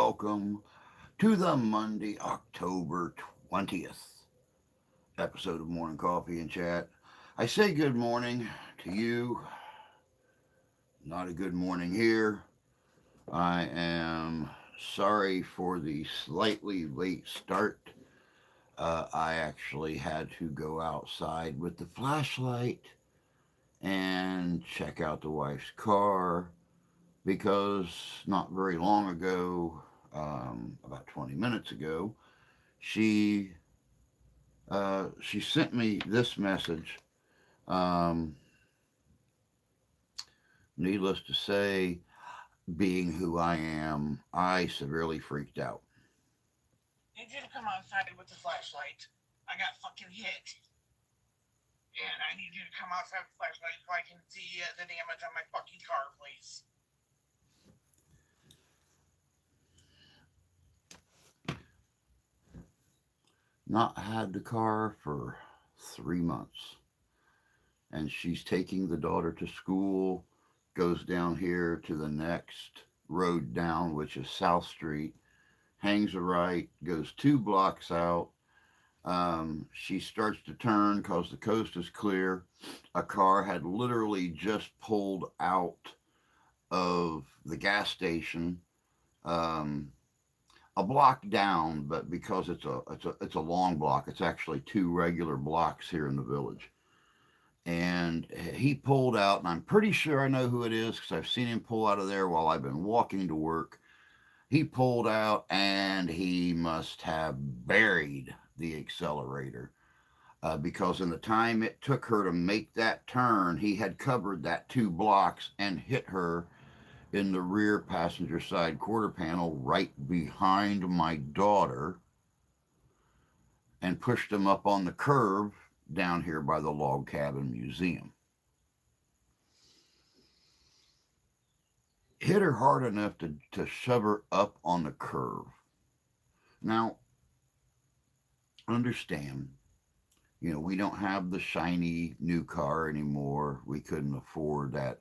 welcome to the Monday, October 20th episode of Morning Coffee and Chat. I say good morning to you. Not a good morning here. I am sorry for the slightly late start. I actually had to go outside with the flashlight and check out the wife's car because not very long ago, about 20 minutes ago, she she sent me this message. Um, Needless to say, being who I am, I severely freaked out. Need you to come outside with the flashlight. I got fucking hit. And I need you to come outside with the flashlight so I can see the damage on my fucking car, please. Not had the car for 3 months, and she's taking the daughter to school. Goes down here to the next road down, which is South Street. Hangs a right, goes 2 blocks out. She starts to turn because the coast is clear. A car had literally just pulled out of the gas station, um, a block down, but because it's a long block, it's actually two regular blocks here in the village. And he pulled out, and I'm pretty sure I know who it is because I've seen him pull out of there while I've been walking to work. He pulled out, and he must have buried the accelerator because in the time it took her to make that turn, he had covered that 2 blocks and hit her in the rear passenger side quarter panel right behind my daughter and pushed him up on the curb down here by the log cabin museum. Hit her hard enough to shove her up on the curb. Now, understand, we don't have the shiny new car anymore. We couldn't afford that,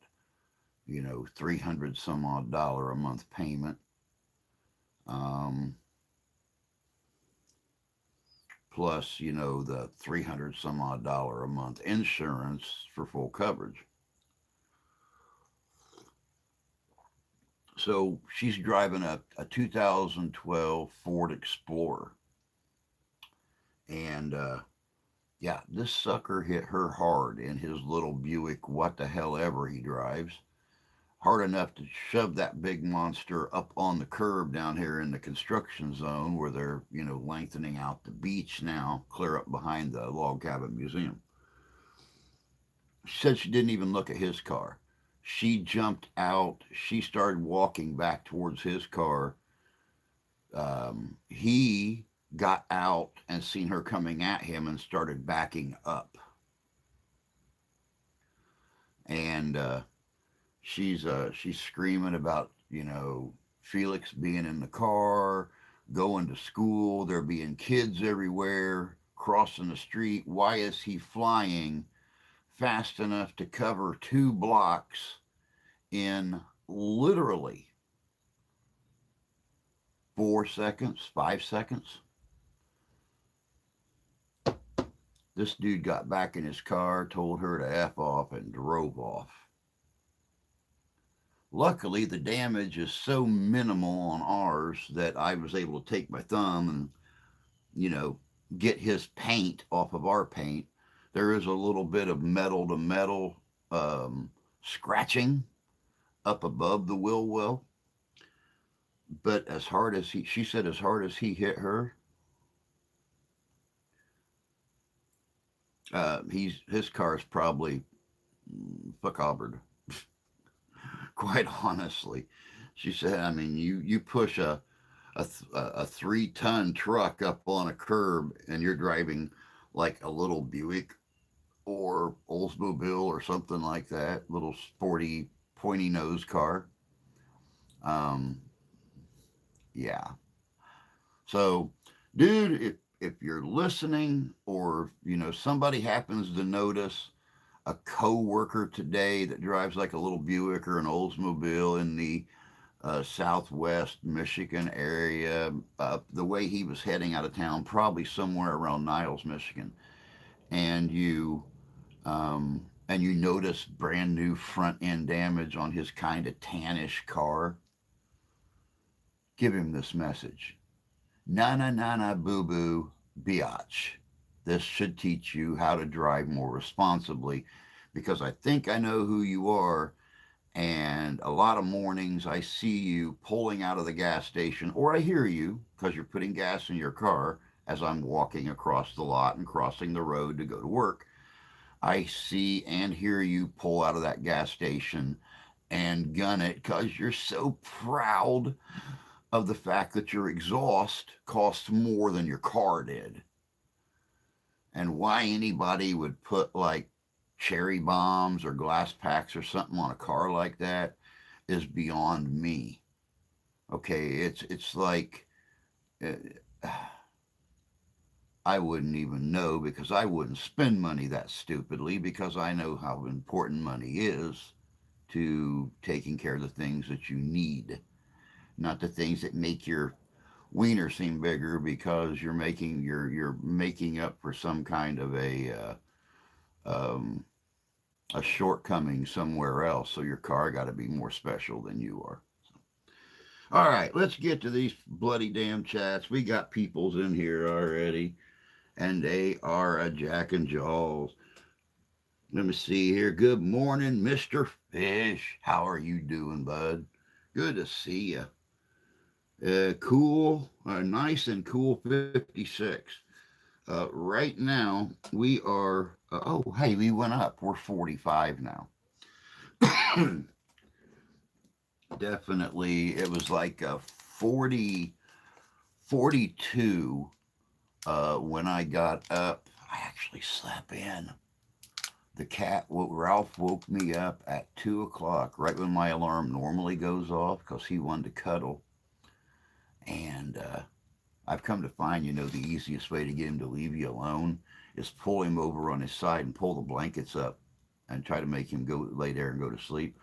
300 some odd dollar a month payment. Um, Plus, the 300 some odd dollar a month insurance for full coverage. So she's driving a 2012 Ford Explorer. And yeah, this sucker hit her hard in his little Buick, what the hell ever he drives. Hard enough to shove that big monster up on the curb down here in the construction zone where they're, lengthening out the beach now, clear up behind the log cabin museum. She said she didn't even look at his car. She jumped out. She started walking back towards his car. He got out and seen her coming at him and started backing up. And she's screaming about Felix being in the car, going to school. There being kids everywhere, crossing the street. Why is he flying fast enough to cover 2 blocks in literally 4 seconds, 5 seconds? This dude got back in his car, told her to F off, and drove off. Luckily, the damage is so minimal on ours that I was able to take my thumb and, you know, get his paint off of our paint. There is a little bit of metal to metal scratching up above the wheel well. But as hard as she said, as hard as he hit her, his car is probably facobbered. Quite honestly, she said, I mean, you push a 3 ton truck up on a curb and you're driving like a little Buick or Oldsmobile or something like that, little sporty pointy nose car. Um, yeah. So, dude, if you're listening, or somebody happens to notice a co-worker today that drives like a little Buick or an Oldsmobile in the southwest Michigan area. The way he was heading out of town, probably somewhere around Niles, Michigan, and you notice brand new front end damage on his kind of tannish car. Give him this message: na na na na boo boo biatch. This should teach you how to drive more responsibly, because I think I know who you are. And a lot of mornings I see you pulling out of the gas station, or I hear you because you're putting gas in your car as I'm walking across the lot and crossing the road to go to work. I see and hear you pull out of that gas station and gun it because you're so proud of the fact that your exhaust costs more than your car did. And why anybody would put like cherry bombs or glass packs or something on a car like that is beyond me. Okay, it's like I wouldn't even know, because I wouldn't spend money that stupidly, because I know how important money is to taking care of the things that you need, not the things that make your wiener seem bigger because you're making up for some kind of um, a shortcoming somewhere else. So your car got to be more special than you are. All right, let's get to these bloody damn chats. We got peoples in here already, and they are a jack and jaws. Let me see here. Good morning, Mr. Fish. How are you doing, bud? Good to see you. Cool, nice and cool 56. Right now, we are, oh, hey, we went up. We're 45 now. Definitely, it was like 40, 42 when I got up. I actually slept in. Ralph woke me up at 2 o'clock, right when my alarm normally goes off, because he wanted to cuddle. And I've come to find, the easiest way to get him to leave you alone is pull him over on his side and pull the blankets up and try to make him go lay there and go to sleep.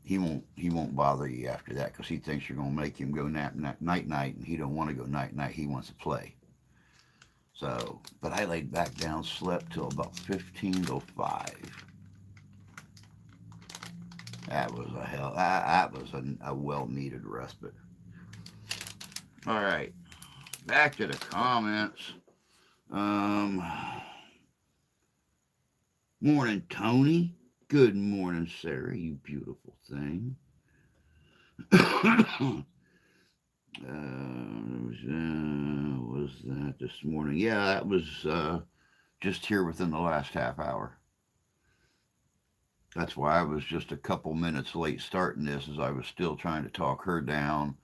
He won't bother you after that, because he thinks you're gonna make him go night night, and he don't want to go night night. He wants to play. So, but I laid back down, slept till about 15:05. That was a hell. That was a well needed respite. All right, back to the comments. Um, Morning, Tony. Good morning, Sarah. You beautiful thing. Was that this morning? Yeah, that was just here within the last half hour. That's why I was just a couple minutes late starting this, as I was still trying to talk her down,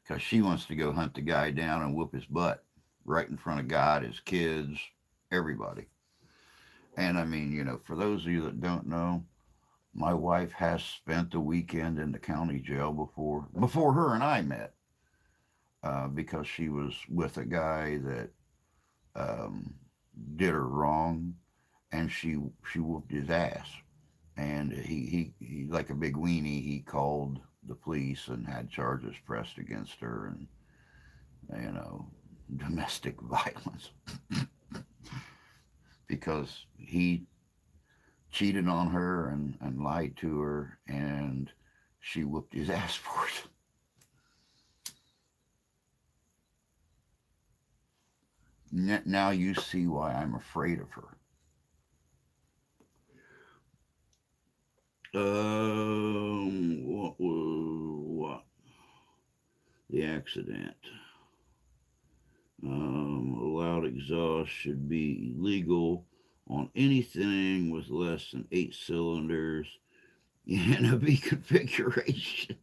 because she wants to go hunt the guy down and whoop his butt right in front of God, his kids, everybody. And I mean, for those of you that don't know, my wife has spent the weekend in the county jail before her and I met, because she was with a guy that um, did her wrong, and she whooped his ass. And he like a big weenie, he called the police and had charges pressed against her, and you know domestic violence, because he cheated on her and lied to her, and she whooped his ass for it. Now you see why I'm afraid of her. What? The accident. Loud exhaust should be illegal on anything with less than 8 cylinders in a B configuration.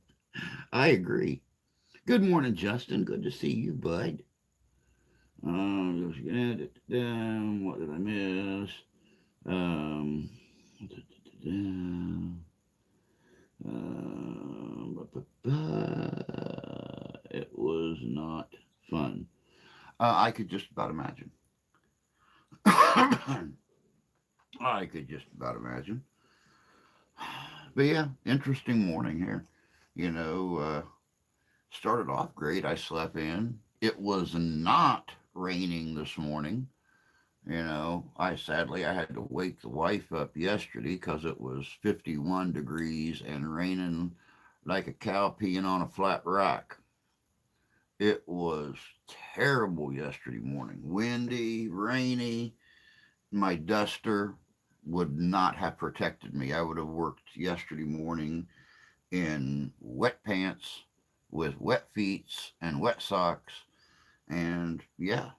I agree. Good morning, Justin. Good to see you, bud. What did I miss? Um, it was not fun. I could just about imagine. I could just about imagine. But yeah, interesting morning here. You know, Started off great. I slept in. It was not raining this morning. I had to wake the wife up yesterday because it was 51 degrees and raining like a cow peeing on a flat rock. It was terrible yesterday morning. Windy, rainy. My duster would not have protected me. I would have worked yesterday morning in wet pants with wet feet and wet socks. And yeah,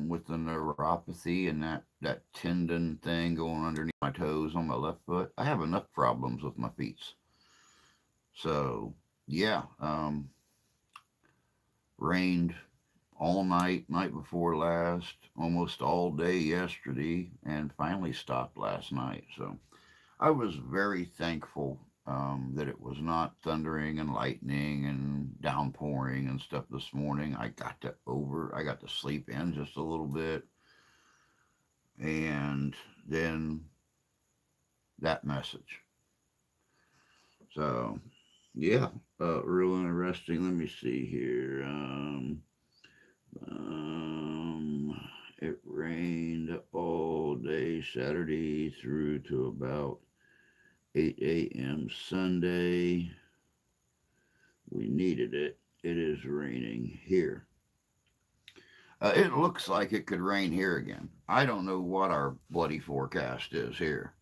with the neuropathy and that tendon thing going underneath my toes on my left foot, I have enough problems with my feet. So yeah, rained all night, night before last, almost all day yesterday, and finally stopped last night. So I was very thankful that it was not thundering and lightning and downpouring and stuff this morning. I got to sleep in just a little bit, and then that message. So yeah, real interesting. Let me see here. It rained all day Saturday through to about 8 a.m. Sunday. We needed it. It is raining here. It looks like it could rain here again. I don't know what our bloody forecast is here,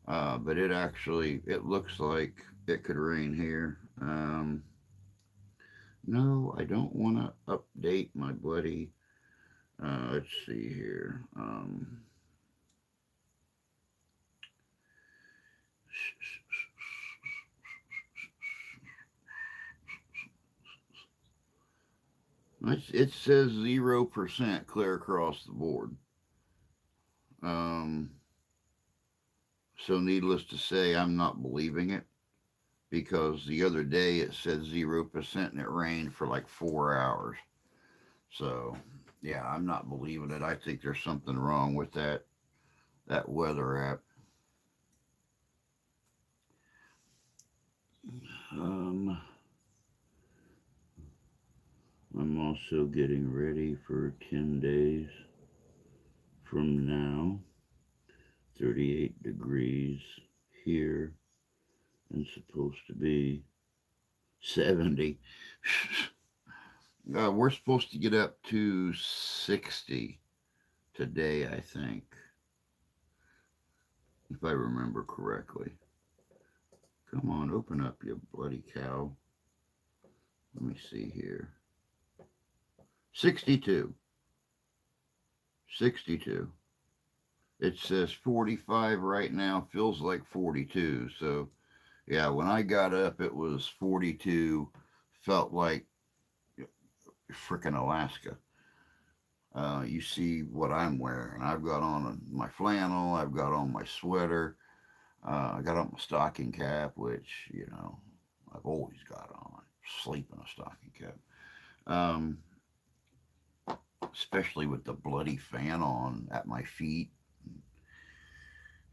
but it looks like it could rain here. No, I don't want to update my bloody. Let's see here. It says 0% clear across the board. Um, so needless to say, I'm not believing it because the other day it said 0% and it rained for like 4 hours. So yeah, I'm not believing it. I think there's something wrong with that weather app. Um, I'm also getting ready for 10 days from now. 38 degrees here and supposed to be 70. We're supposed to get up to 60 today, I think, if I remember correctly. Come on, open up, you bloody cow. Let me see here. 62. 62. It says 45 right now, feels like 42. So, yeah, when I got up, it was 42. Felt like freaking Alaska. You see what I'm wearing. I've got on my flannel, I've got on my sweater, I got on my stocking cap, which, I've always got on. I sleep in a stocking cap. Um, Especially with the bloody fan on at my feet.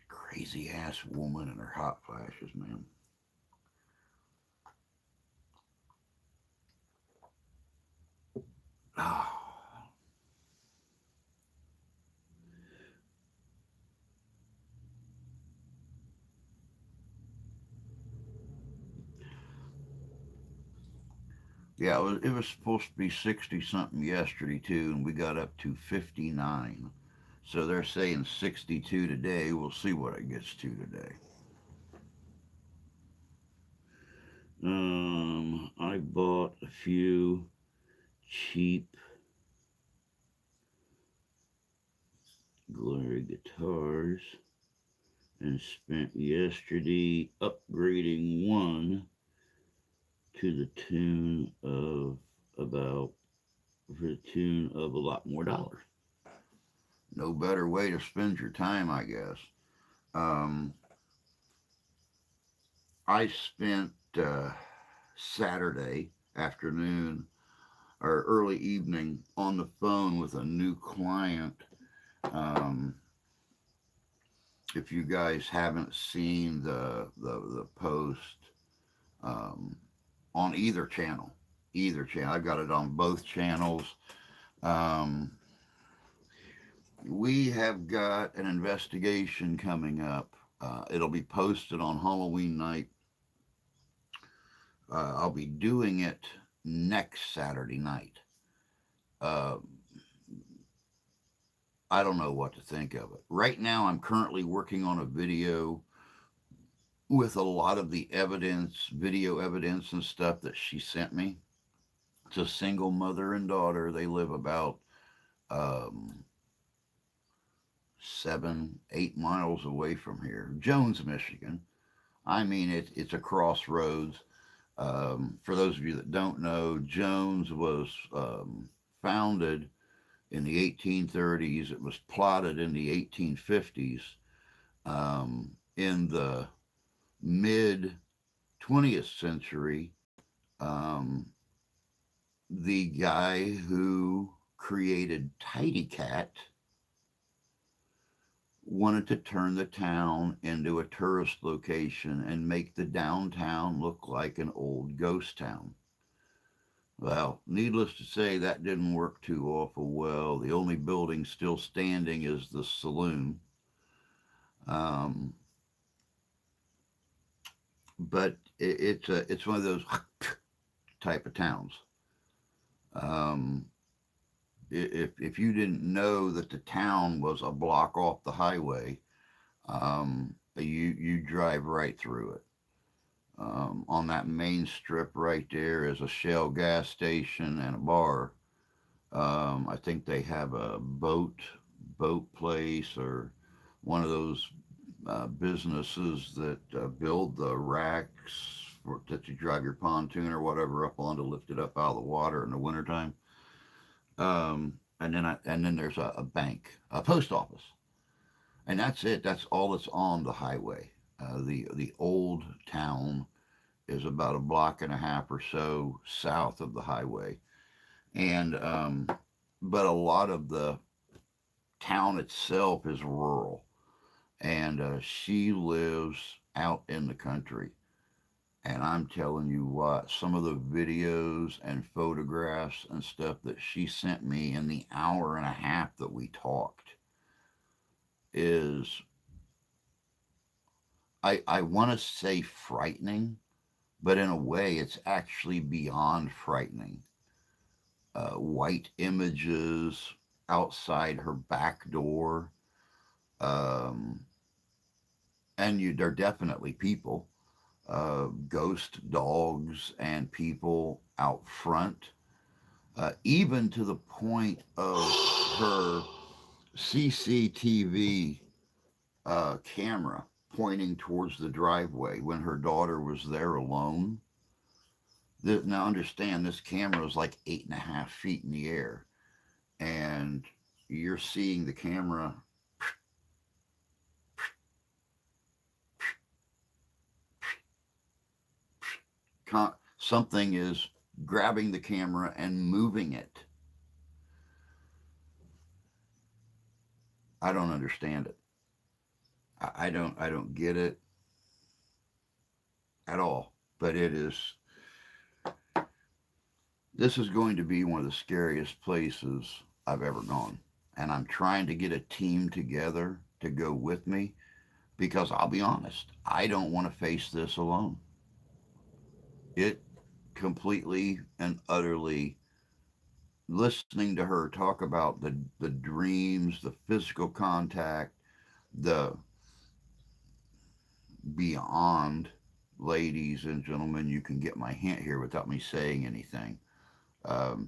Crazy ass woman and her hot flashes, man. Oh, yeah, it was supposed to be 60 something yesterday, too, and we got up to 59. So they're saying 62 today. We'll see what it gets to today. I bought a few cheap Glory guitars and spent yesterday upgrading one to the tune of about for the tune of a lot more dollars. No better way to spend your time, I guess. Um, I spent Saturday afternoon or early evening on the phone with a new client. Um, if you guys haven't seen the post um, on either channel, either channel. I've got it on both channels. Um, we have got an investigation coming up. It'll be posted on Halloween night. I'll be doing it next Saturday night. Uh, I don't know what to think of it. Right now, I'm currently working on a video with a lot of the evidence, video evidence and stuff that she sent me. It's a single mother and daughter. They live about um, 7, 8 miles away from here, Jones, Michigan. I mean, it's a crossroads. For those of you that don't know, Jones was founded in the 1830s. It was plotted in the 1850s. In the mid 20th century, um, the guy who created Tidy Cat wanted to turn the town into a tourist location and make the downtown look like an old ghost town. Well, needless to say, that didn't work too awful well. The only building still standing is the saloon. Um, but it's one of those type of towns. Um, if you didn't know that the town was a block off the highway, you drive right through it. On that main strip right there is a Shell gas station and a bar. I think they have a boat place or one of those businesses that build the racks that you drive your pontoon or whatever up on to lift it up out of the water in the wintertime. And then there's a bank, a post office, and that's it. That's all that's on the highway. The old town is about a block and a half or so south of the highway, and but a lot of the town itself is rural, and she lives out in the country. And I'm telling you what, some of the videos and photographs and stuff that she sent me in the hour and a half that we talked is, I want to say frightening, but in a way, it's actually beyond frightening. White images outside her back door, um, and they're definitely people. Ghost dogs and people out front, even to the point of her CCTV camera pointing towards the driveway when her daughter was there alone. Now, understand this camera is like 8.5 feet in the air, and you're seeing the camera. Something is grabbing the camera and moving it. I don't understand it. I don't get it at all. But it is. This is going to be one of the scariest places I've ever gone, and I'm trying to get a team together to go with me because I'll be honest, I don't want to face this alone. It completely and utterly, listening to her talk about the dreams, the physical contact, the beyond, ladies and gentlemen, you can get my hint here without me saying anything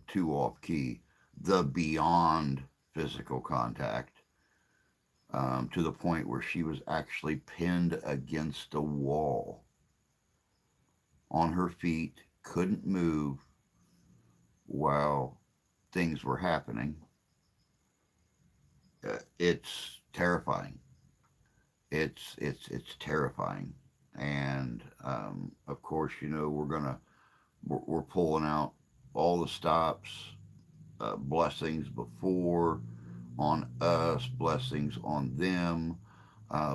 too off key. The beyond physical contact, to the point where she was actually pinned against a wall on her feet, couldn't move while things were happening. It's terrifying. It's terrifying, and of course, we're pulling out all the stops, blessings before on us, blessings on them,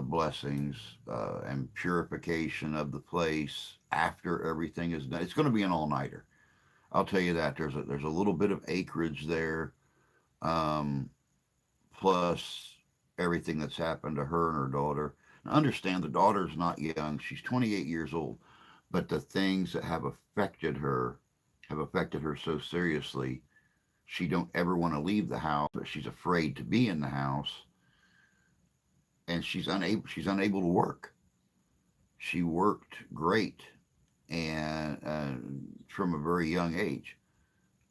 blessings and purification of the place after everything is done. It's going to be an all nighter. I'll tell you that there's a little bit of acreage there, um, plus everything that's happened to her and her daughter. Now, understand the daughter's not young; she's 28 years old, but the things that have affected her so seriously. She don't ever want to leave the house, but she's afraid to be in the house, and she's unable to work. She worked great and from a very young age.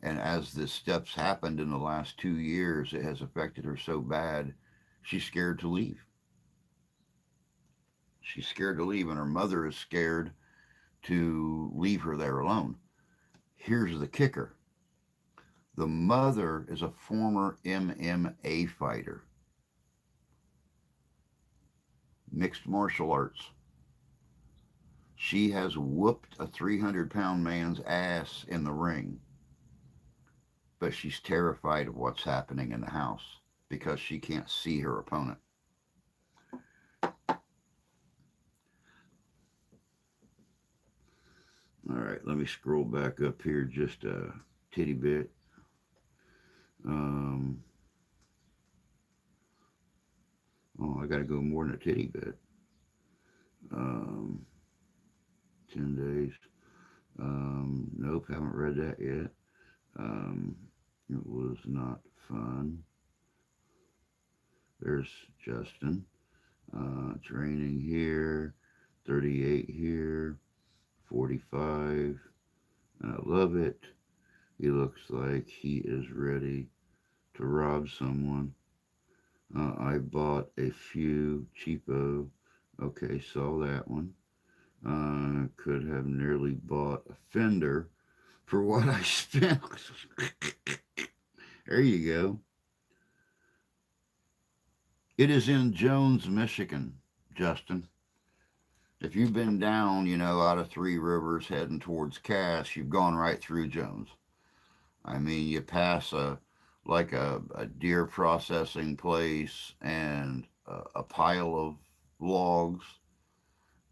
And as this steps happened in the last 2 years, it has affected her so bad, she's scared to leave. She's scared to leave, and her mother is scared to leave her there alone. Here's the kicker: the mother is a former MMA fighter, mixed martial arts. She has whooped a 300-pound man's ass in the ring, but she's terrified of what's happening in the house because she can't see her opponent. All right, let me scroll back up here just a titty bit. Um, oh, I got to go more than a titty bit. Um, 10 days. Nope, haven't read that yet. Um, it was not fun. There's Justin. It's raining here. 38 here. 45. And I love it. He looks like he is ready to rob someone. I bought a few cheapo. Okay, saw that one. Could have nearly bought a fender for what I spent. There you go. It is in Jones, Michigan, Justin. If you've been down, out of Three Rivers heading towards Cass, you've gone right through Jones. I mean, you pass a deer processing place and a pile of logs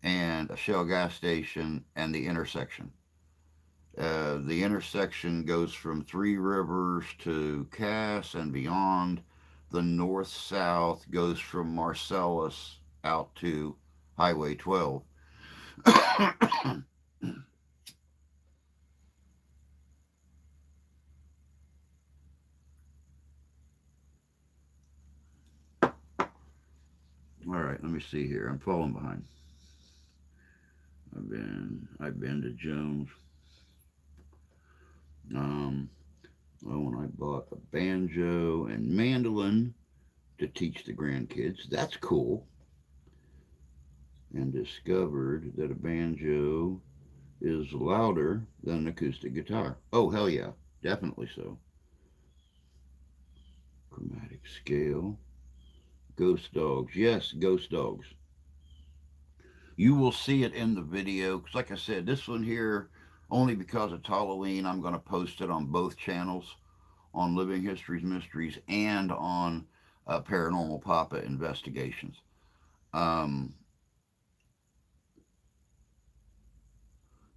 and a Shell gas station and the intersection. The intersection goes from Three Rivers to Cass and beyond. The north south goes from Marcellus out to Highway 12. All right, let me see here. I'm falling behind. I've been to Jones. Um, well, when I bought a banjo and mandolin to teach the grandkids, that's cool. And discovered that a banjo is louder than an acoustic guitar. Oh, hell yeah, definitely so. Chromatic scale. Ghost dogs. Yes, ghost dogs. You will see it in the video. Because, like I said, this one here, only because it's Halloween, I'm going to post it on both channels, on Living Histories Mysteries and on Paranormal Papa Investigations. Um,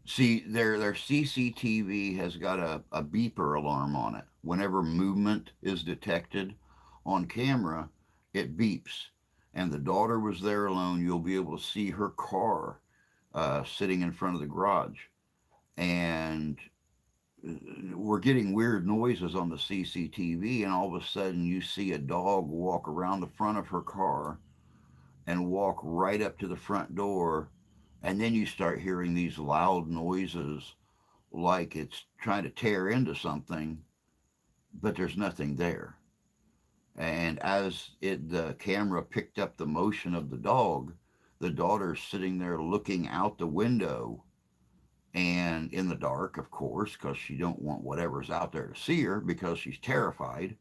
See, their CCTV has got a beeper alarm on it. Whenever movement is detected on camera, it beeps. And the daughter was there alone. You'll be able to see her car sitting in front of the garage. And we're getting weird noises on the CCTV, and all of a sudden you see a dog walk around the front of her car and walk right up to the front door, and then you start hearing these loud noises like it's trying to tear into something, but there's nothing there. And as the camera picked up the motion of the dog, the daughter's sitting there looking out the window, and in the dark, of course, because she don't want whatever's out there to see her because she's terrified.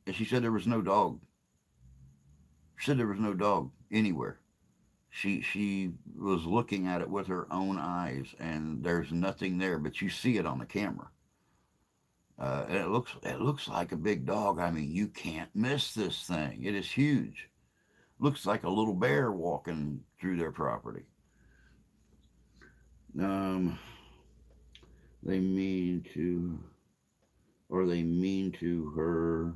And she said there was no dog. She said there was no dog anywhere. She was looking at it with her own eyes, and there's nothing there, but you see it on the camera. And it looks like a big dog. I mean, you can't miss this thing. It is huge. Looks like a little bear walking through their property. Um, They mean to, are they mean to her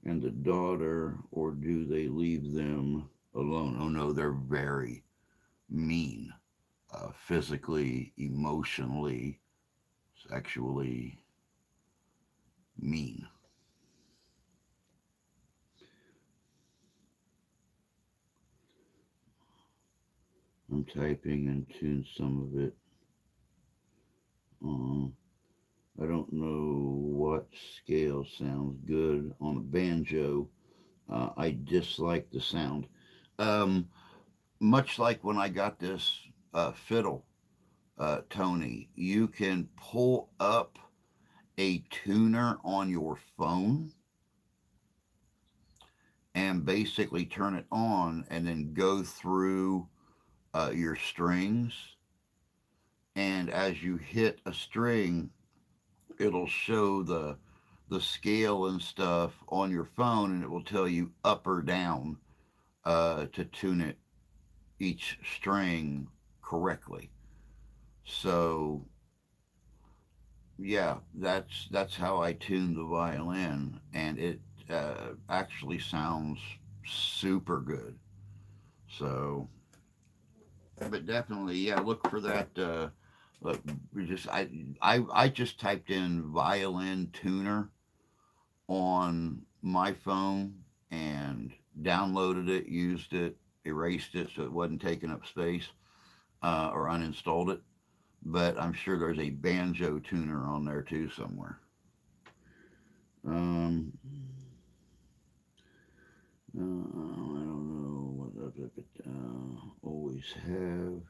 and the daughter, or do they leave them alone? Oh no, they're very mean, physically, emotionally, sexually mean. I'm typing and tune some of it. Um, I don't know what scale sounds good on a banjo. I dislike the sound. Um, Much like when I got this fiddle, Tony, you can pull up a tuner on your phone and basically turn it on and then go through your strings. And as you hit a string, it'll show the scale and stuff on your phone, and it will tell you up or down to tune it each string correctly. So yeah, that's how I tune the violin, and it actually sounds super good. So, but definitely, yeah, look for that. Look, we just I just typed in violin tuner on my phone and downloaded it, used it, erased it so it wasn't taking up space, or uninstalled it. But I'm sure there's a banjo tuner on there too somewhere. Um, I don't know what always have.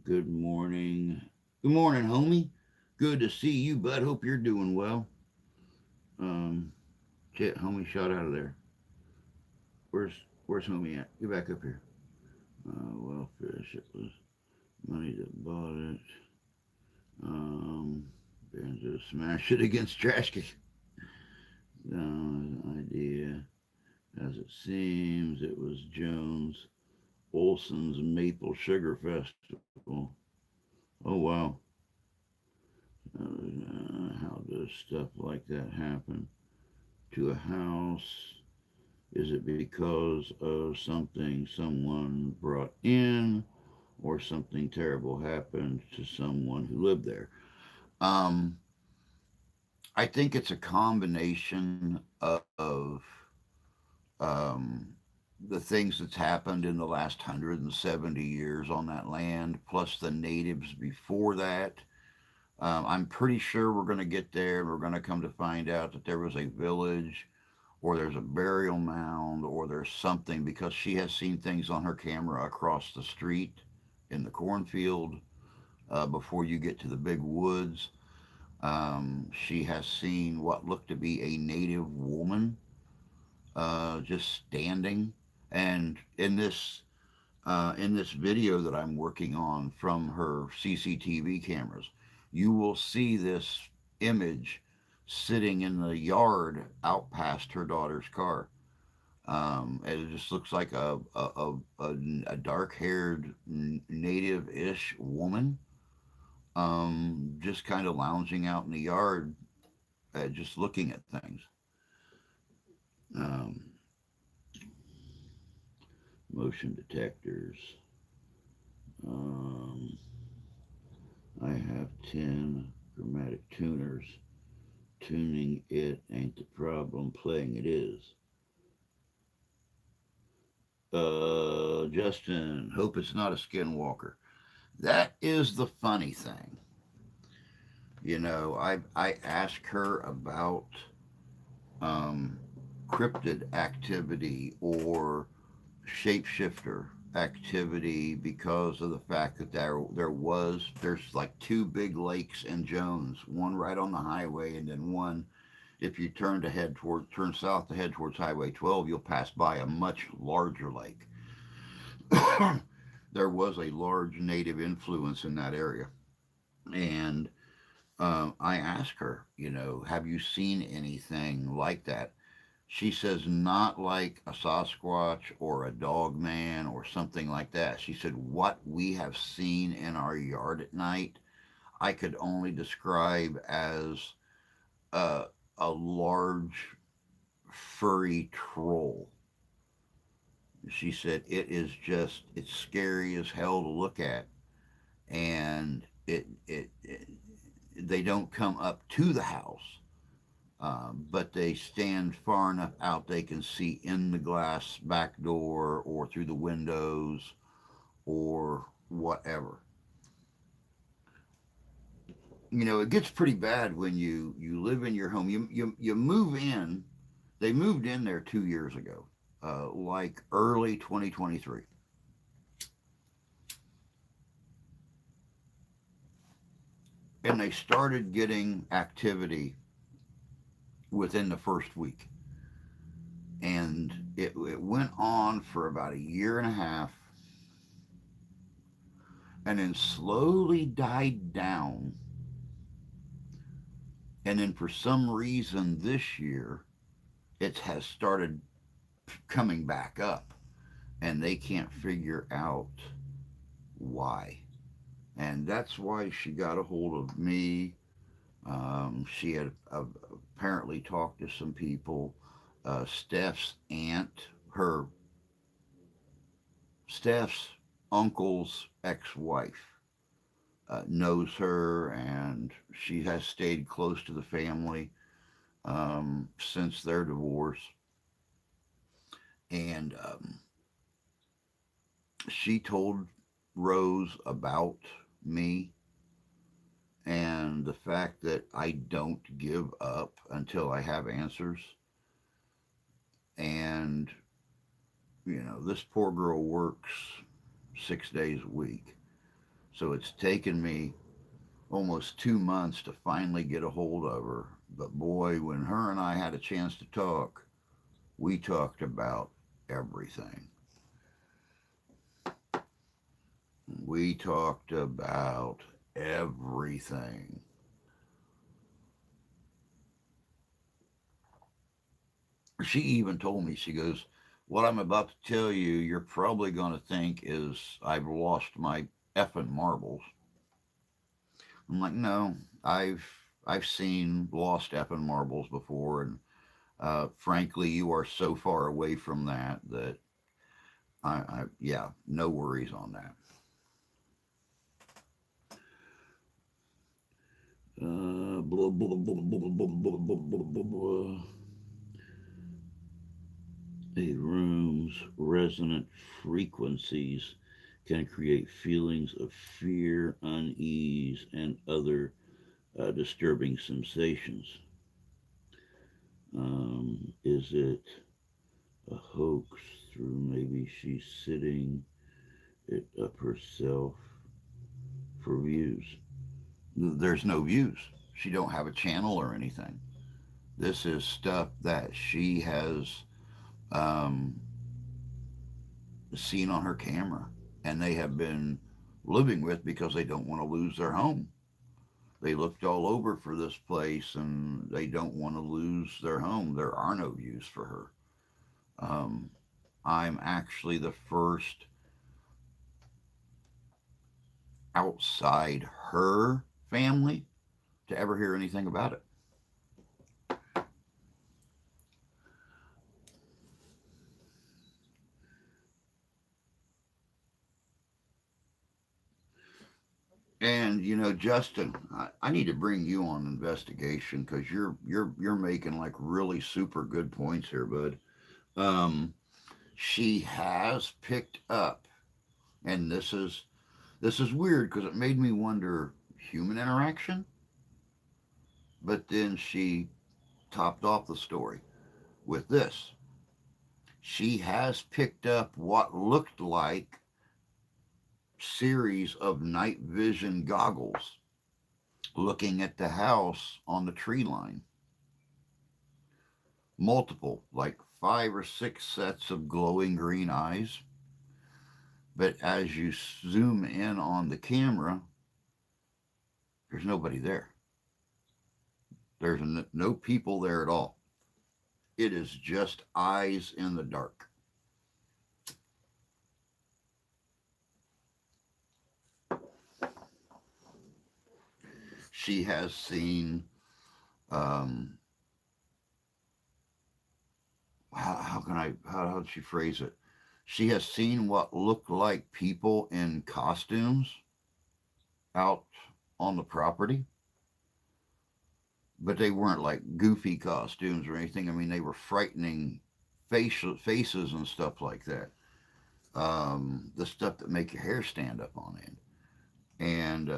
Good morning. Good morning, homie. Good to see you, bud. Hope you're doing well. Um, Shit, homie shot out of there. Where's Where's homie at? Get back up here. Well, fish. It was money that bought it. Um, Banjo smash it against trash can. Idea. As it seems, it was Jones Olson's Maple Sugar Festival. Oh, wow. How does stuff like that happen to a house? Is it because of something someone brought in or something terrible happened to someone who lived there? Um, I think it's a combination of um, the things that's happened in the last 170 years on that land, plus the natives before that. I'm pretty sure we're going to get there and we're going to come to find out that there was a village or there's a burial mound or there's something because she has seen things on her camera across the street in the cornfield before you get to the big woods. She has seen what looked to be a native woman just standing. And in this video that I'm working on from her CCTV cameras, you will see this image sitting in the yard out past her daughter's car. And it just looks like a dark haired native ish woman just kind of lounging out in the yard, just looking at things. Um, Motion detectors. Um, I have 10 chromatic tuners. Tuning it ain't the problem, playing it is. Justin, hope it's not a skinwalker. That is the funny thing. I asked her about um, cryptid activity or shapeshifter activity because of the fact that there's like two big lakes in Jones, one right on the highway, and then one if you turn south to head towards Highway 12, you'll pass by a much larger lake. There was a large native influence in that area, and I asked her, have you seen anything like that? She says, not like a Sasquatch or a dog man or something like that. She said, what we have seen in our yard at night, I could only describe as a, a large furry troll. She said it's scary as hell to look at, and they don't come up to the house, but they stand far enough out they can see in the glass back door or through the windows or whatever. It gets pretty bad when you live in your home. You move in. They moved in there 2 years ago, like early 2023, and they started getting activity within the first week, and it went on for about a year and a half, and then slowly died down, and then for some reason this year it has started coming back up, and they can't figure out why. And that's why she got a hold of me. She had apparently talked to some people. Steph's aunt, her Steph's uncle's ex-wife, knows her, and she has stayed close to the family since their divorce. And she told Rose about me and the fact that I don't give up until I have answers. And, this poor girl works 6 days a week. So it's taken me almost 2 months to finally get a hold of her. But boy, when her and I had a chance to talk, we talked about everything. We talked about everything. She even told me, she goes, "What I'm about to tell you, you're probably going to think is I've lost my effing marbles." I'm like, no, I've I've seen lost effing marbles before, and frankly, you are so far away from that yeah, no worries on that. Blah, blah, blah, blah, blah, blah, blah, blah, blah. A room's resonant frequencies can create feelings of fear, unease, and other disturbing sensations. Is it a hoax through maybe she's sitting it up herself for views? There's no views. She don't have a channel or anything. This is stuff that she has um, seen on her camera, and they have been living with because they don't want to lose their home. They looked all over for this place, and they don't want to lose their home. There are no views for her. Um, I'm actually the first outside her family to ever hear anything about it. And Justin, I need to bring you on investigation because you're making like really super good points here, bud. Um, she has picked up, and this is weird because it made me wonder human interaction. But then she topped off the story with this: she has picked up what looked like series of night vision goggles looking at the house on the tree line. Multiple, like 5 or 6 sets of glowing green eyes. But as you zoom in on the camera, there's nobody there. There's no people there at all. It is just eyes in the dark. she has seen, um, how can I, how did she phrase it? She has seen what looked like people in costumes out on the property, but they weren't like goofy costumes or anything. I mean, they were frightening faces and stuff like that. The stuff that make your hair stand up on end. And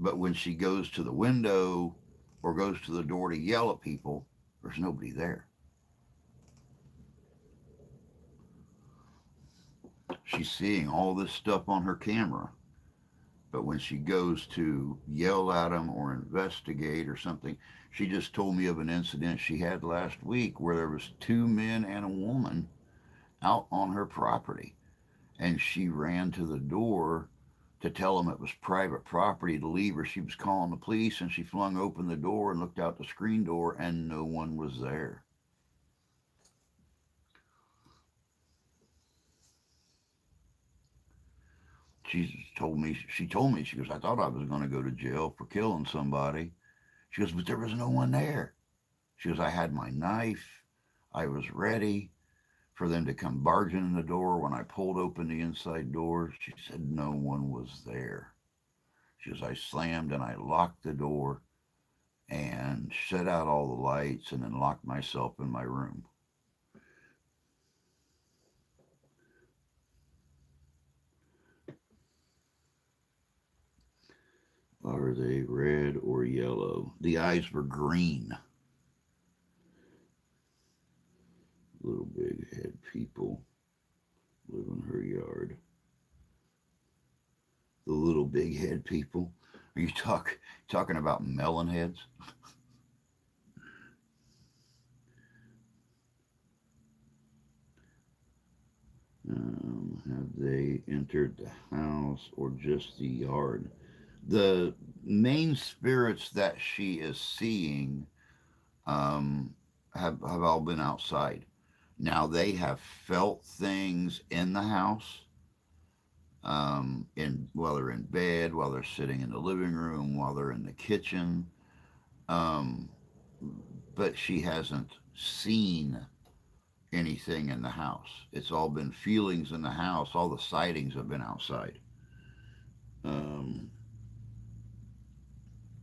but when she goes to the window or goes to the door to yell at people, there's nobody there. She's seeing all this stuff on her camera, but when she goes to yell at them or investigate or something, she just told me of an incident she had last week where there was two men and a woman out on her property, and she ran to the door to tell them it was private property to leave, or she was calling the police, and she flung open the door and looked out the screen door and no one was there. She told me, she goes, I thought I was going to go to jail for killing somebody. She goes, but there was no one there. She goes, I had my knife. I was ready for them to come barging in the door. When I pulled open the inside door, she said no one was there. She goes, I slammed and I locked the door and shut out all the lights and then locked myself in my room. Are they red or yellow? The eyes were green. Little big head people live in her yard. The little big head people. Are you talking about melon heads? Have they entered the house or just the yard? The main spirits that she is seeing um, have all been outside. Now they have felt things in the house, in while they're in bed, while they're sitting in the living room, while they're in the kitchen. Um, but she hasn't seen anything in the house. It's all been feelings in the house. All the sightings have been outside. Um,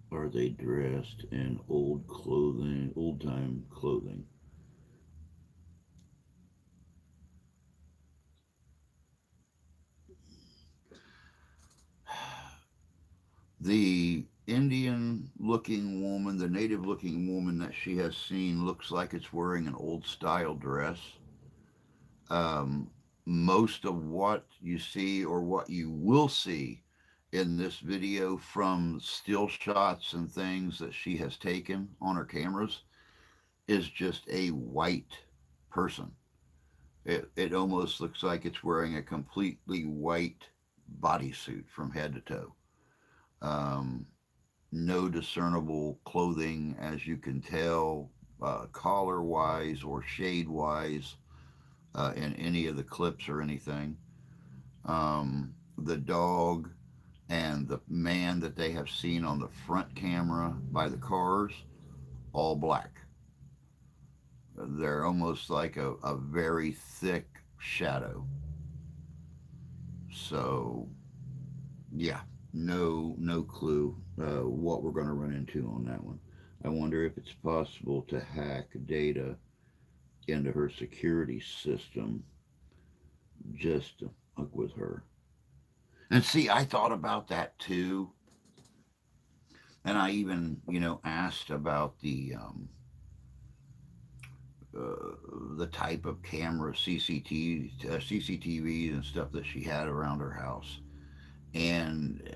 are they dressed in old clothing, old time clothing? The Indian looking woman, the native looking woman that she has seen, looks like it's wearing an old style dress. Um, Most of what you see or what you will see in this video from still shots and things that she has taken on her cameras is just a white person. It almost looks like it's wearing a completely white bodysuit from head to toe. Um, no discernible clothing, as you can tell, collar wise or shade wise, in any of the clips or anything. The dog and the man that they have seen on the front camera by the cars, all black. They're almost like a very thick shadow. So, yeah, no clue what we're going to run into on that one. I wonder if it's possible to hack data into her security system just to fuck with her. And see, I thought about that too, and I even asked about the type of camera, CCTVs and stuff that she had around her house, and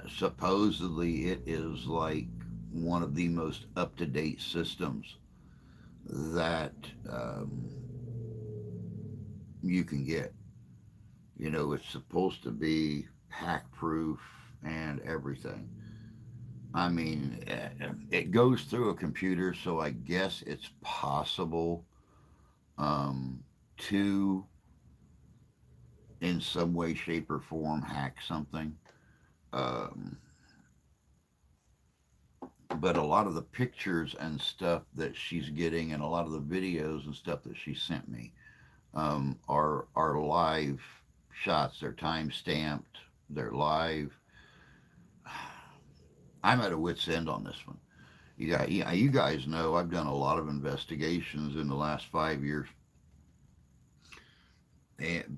supposedly it is like one of the most up to date systems that you can get. It's supposed to be hack proof and everything. I mean, it goes through a computer, so I guess it's possible to, in some way, shape, or form, hack something. Um, but a lot of the pictures and stuff that she's getting, and a lot of the videos and stuff that she sent me, are live shots. They're time stamped. They're live. I'm at a wit's end on this one. You guys know I've done a lot of investigations in the last 5 years,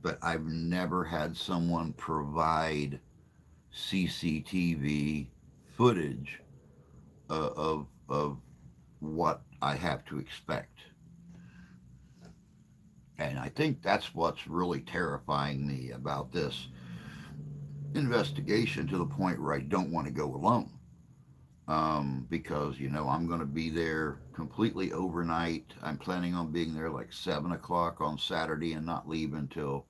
but I've never had someone provide CCTV footage of what I have to expect. And I think that's what's really terrifying me about this investigation, to the point where I don't want to go alone. Because, I'm going to be there completely overnight. I'm planning on being there like 7 o'clock on Saturday and not leave until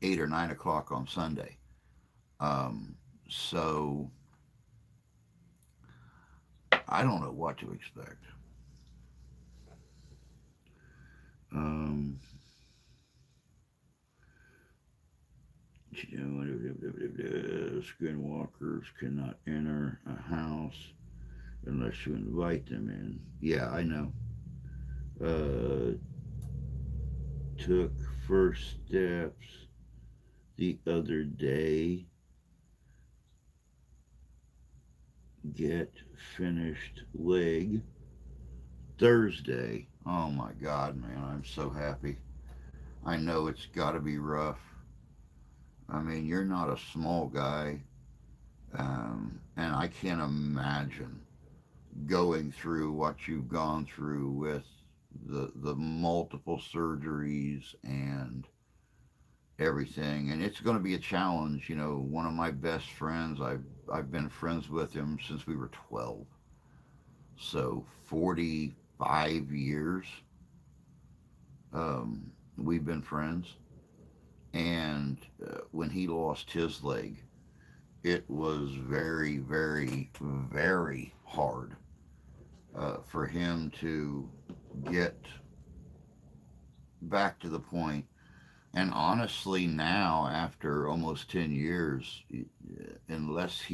8 or 9 o'clock on Sunday. So I don't know what to expect. Um, Skinwalkers cannot enter a house unless you invite them in. Yeah, I know. Uh, Took first steps the other day. Get finished leg Thursday. Oh my God, man, I'm so happy. I know it's got to be rough. I mean, you're not a small guy, and I can't imagine going through what you've gone through with the multiple surgeries and everything. And it's going to be a challenge. One of my best friends, I've been friends with him since we were 12, so 45 years. We've been friends, and when he lost his leg, it was very, very, very hard for him to get back to the point. And honestly, now after almost 10 years, unless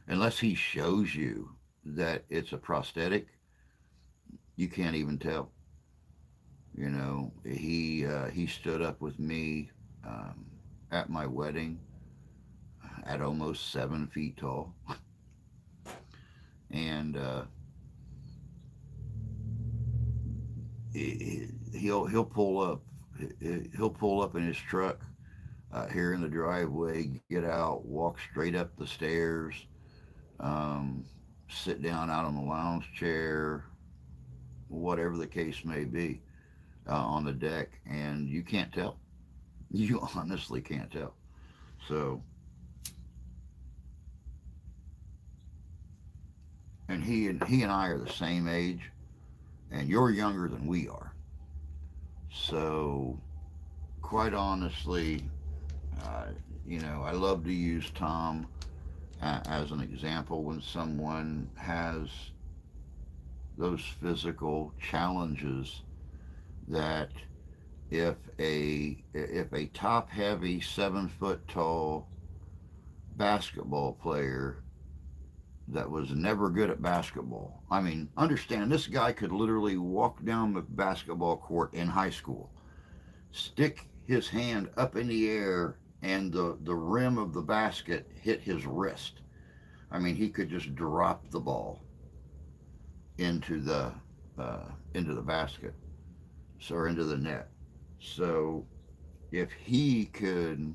unless he shows you that it's a prosthetic, you can't even tell. He stood up with me um, at my wedding at almost 7 feet tall, and he'll pull up. He'll pull up in his truck here in the driveway, get out, walk straight up the stairs, um, sit down out on the lounge chair, whatever the case may be, on the deck, and you can't tell. You honestly can't tell. So, and he and I are the same age, and you're younger than we are. So, quite honestly, uh, I love to use Tom as an example when someone has those physical challenges, that if a top heavy 7 foot tall basketball player that was never good at basketball, I mean, understand, this guy could literally walk down the basketball court in high school, stick his hand up in the air, and the rim of the basket hit his wrist. I mean, he could just drop the ball into the into the basket, or into the net. So if he could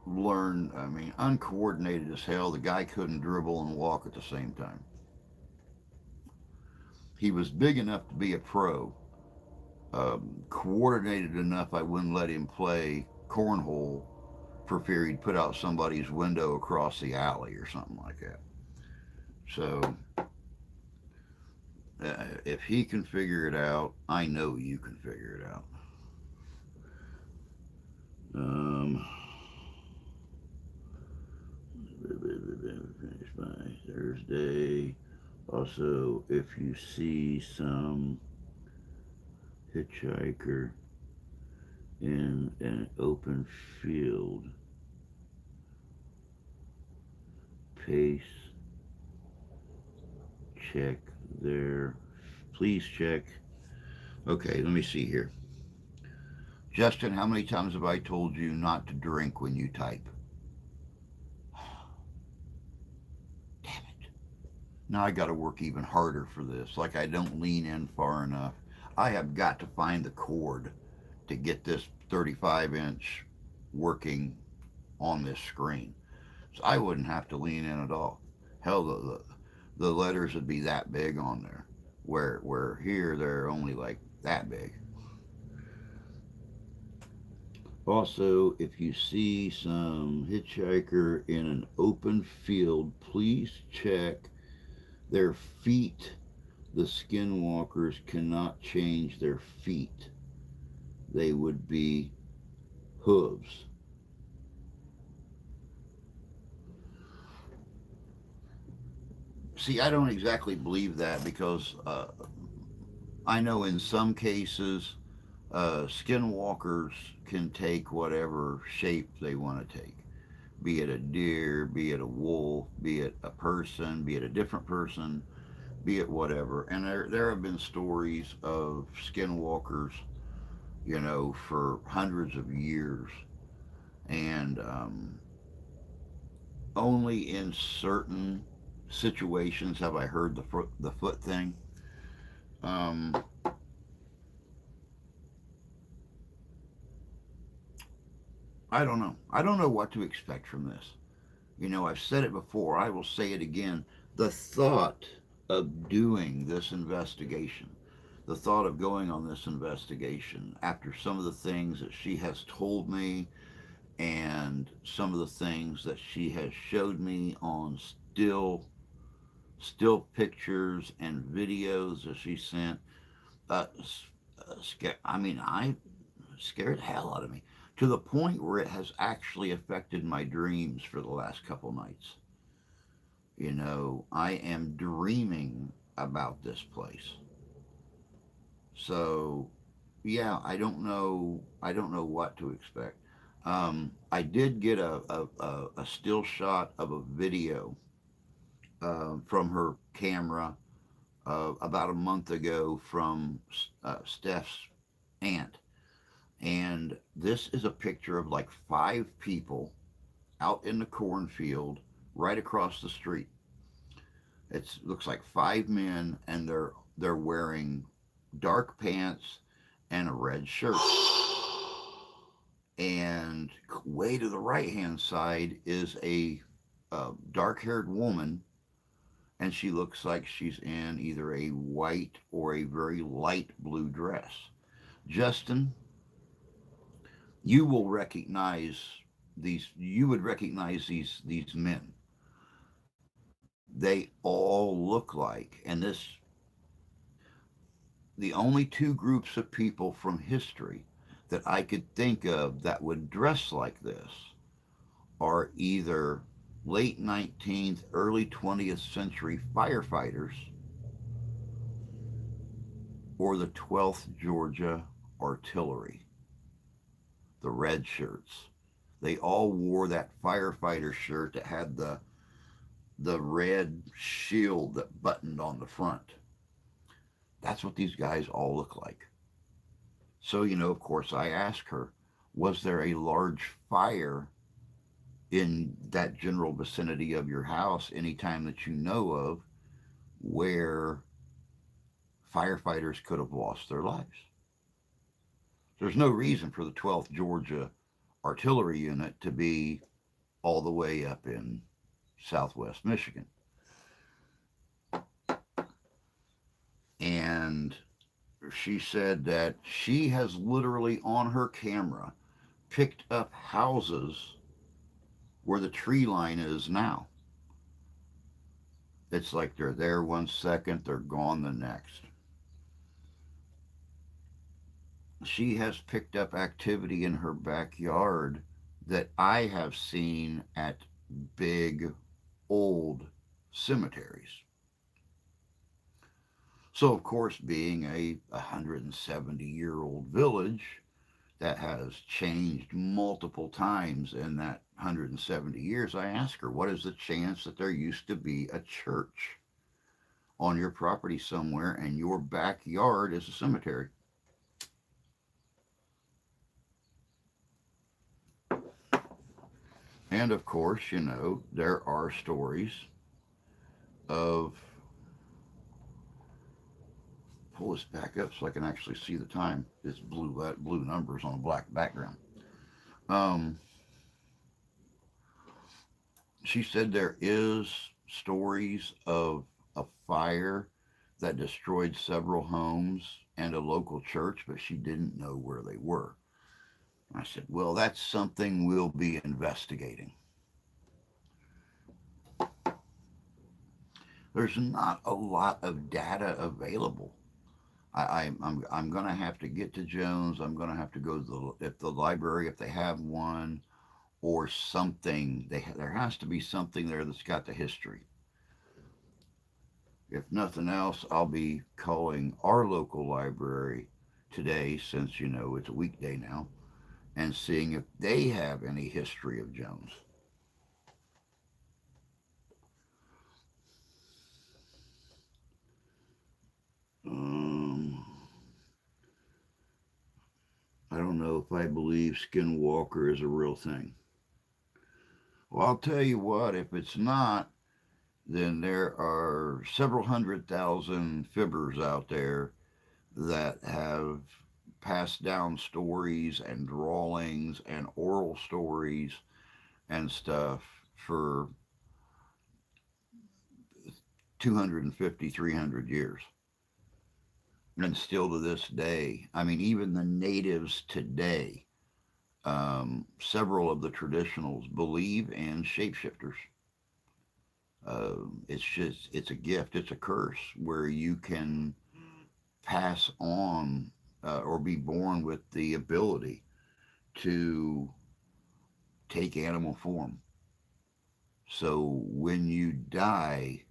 learn, I mean, uncoordinated as hell, the guy couldn't dribble and walk at the same time. He was big enough to be a pro, coordinated enough I wouldn't let him play cornhole for fear he'd put out somebody's window across the alley or something like that. So if he can figure it out, I know you can figure it out. Um, Finish by Thursday. Also, if you see some hitchhiker in an open field, pace check there. Please check. Okay, let me see here. Justin, how many times have I told you not to drink when you type? Damn it. Now I got to work even harder for this. Like I don't lean in far enough. I have got to find the cord to get this 35-inch working on this screen. So I wouldn't have to lean in at all. Hell, the letters would be that big on there. Where here they're only like that big. Also, if you see some hitchhiker in an open field, please check their feet. The skinwalkers cannot change their feet. They would be hooves. See, I don't exactly believe that because I know in some cases skinwalkers can take whatever shape they want to take, be it a deer, be it a wolf, be it a person, be it a different person, be it whatever. And there have been stories of skinwalkers, for hundreds of years. And only in certain situations have I heard the foot thing. Um, I don't know. I don't know what to expect from this. I've said it before. I will say it again. The thought of doing this investigation, the thought of going on this investigation after some of the things that she has told me and some of the things that she has showed me on still pictures and videos that she sent, uh, I mean, I scared the hell out of me to the point where it has actually affected my dreams for the last couple nights. I am dreaming about this place. So, yeah, I don't know. I don't know what to expect. I did get a still shot of a video from her camera about a month ago from Steph's aunt. And this is a picture of like 5 people out in the cornfield right across the street. It looks like 5 men, and they're wearing dark pants and a red shirt. And way to the right hand side is a dark haired woman, and she looks like she's in either a white or a very light blue dress. Justin, you will recognize you would recognize these men. They all look like, and the only two groups of people from history that I could think of that would dress like this are either late 19th, early 20th century firefighters or the 12th Georgia artillery, the red shirts. They all wore that firefighter shirt that had the red shield that buttoned on the front. That's what these guys all look like. So, of course, I asked her, was there a large fire in that general vicinity of your house anytime that you know of where firefighters could have lost their lives? There's no reason for the 12th Georgia Artillery Unit to be all the way up in southwest Michigan. And she said that she has literally on her camera picked up houses where the tree line is now. It's like they're there 1 second, they're gone the next. She has picked up activity in her backyard that I have seen at big old cemeteries. So, of course, being a 170-year-old village that has changed multiple times in that 170 years, I asked her, what is the chance that there used to be a church on your property somewhere and your backyard is a cemetery. And of course, there are stories of, pull this back up so I can actually see the time. It's blue numbers on a black background. Um, she said there is stories of a fire that destroyed several homes and a local church, but she didn't know where they were. I said, well, that's something we'll be investigating. There's not a lot of data available. I'm going to have to get to Jones. I'm going to have to go to if the library, if they have one, or something. There has to be something there that's got the history. If nothing else, I'll be calling our local library today, since it's a weekday now, and seeing if they have any history of Jones. Um, I don't know if I believe Skinwalker is a real thing. Well, I'll tell you what, if it's not, then there are several hundred thousand fibbers out there that have passed down stories and drawings and oral stories and stuff for 250, 300 years. And still to this day, I mean, even the natives today, several of the traditionals believe in shapeshifters. It's a gift, it's a curse where you can pass on or be born with the ability to take animal form. So when you die,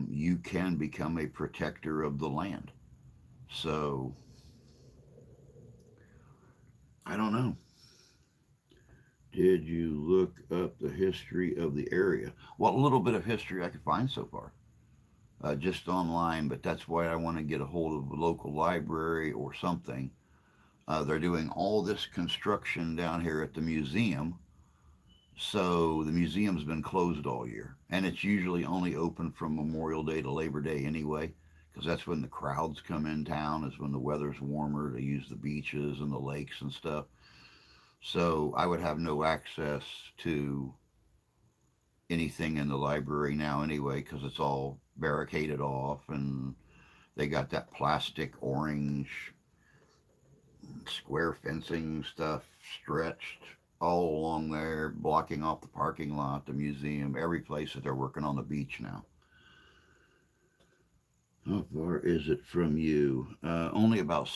you can become a protector of the land. So I don't know. Did you look up the history of the area? Well, a little bit of history I could find so far, just online, but that's why I want to get a hold of a local library or something. They're doing all this construction down here at the museum. So the museum's been closed all year, and it's usually only open from Memorial Day to Labor Day anyway, because that's when the crowds come in town, is when the weather's warmer to use the beaches and the lakes and stuff. So I would have no access to anything in the library now anyway, because it's all barricaded off, and they got that plastic orange square fencing stuff stretched all along there, blocking off the parking lot, the museum, every place that they're working on the beach now. How far is it from you? Only about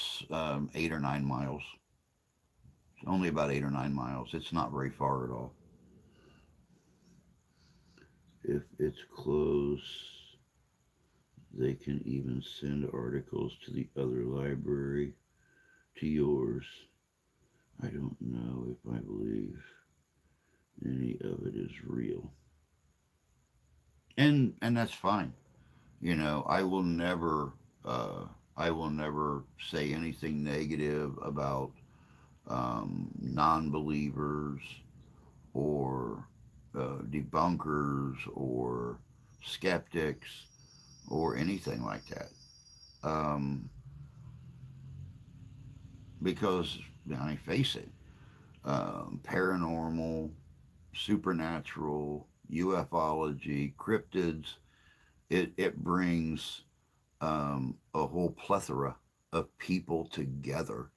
8 or 9 miles. Only about 8 or 9 miles. It's not very far at all. If it's close, they can even send articles to the other library, to yours. I don't know if I believe any of it is real. And that's fine. I will never I will never say anything negative about non-believers or debunkers or skeptics or anything like that. Um, because I mean, face it, paranormal, supernatural, ufology, cryptids, it brings a whole plethora of people together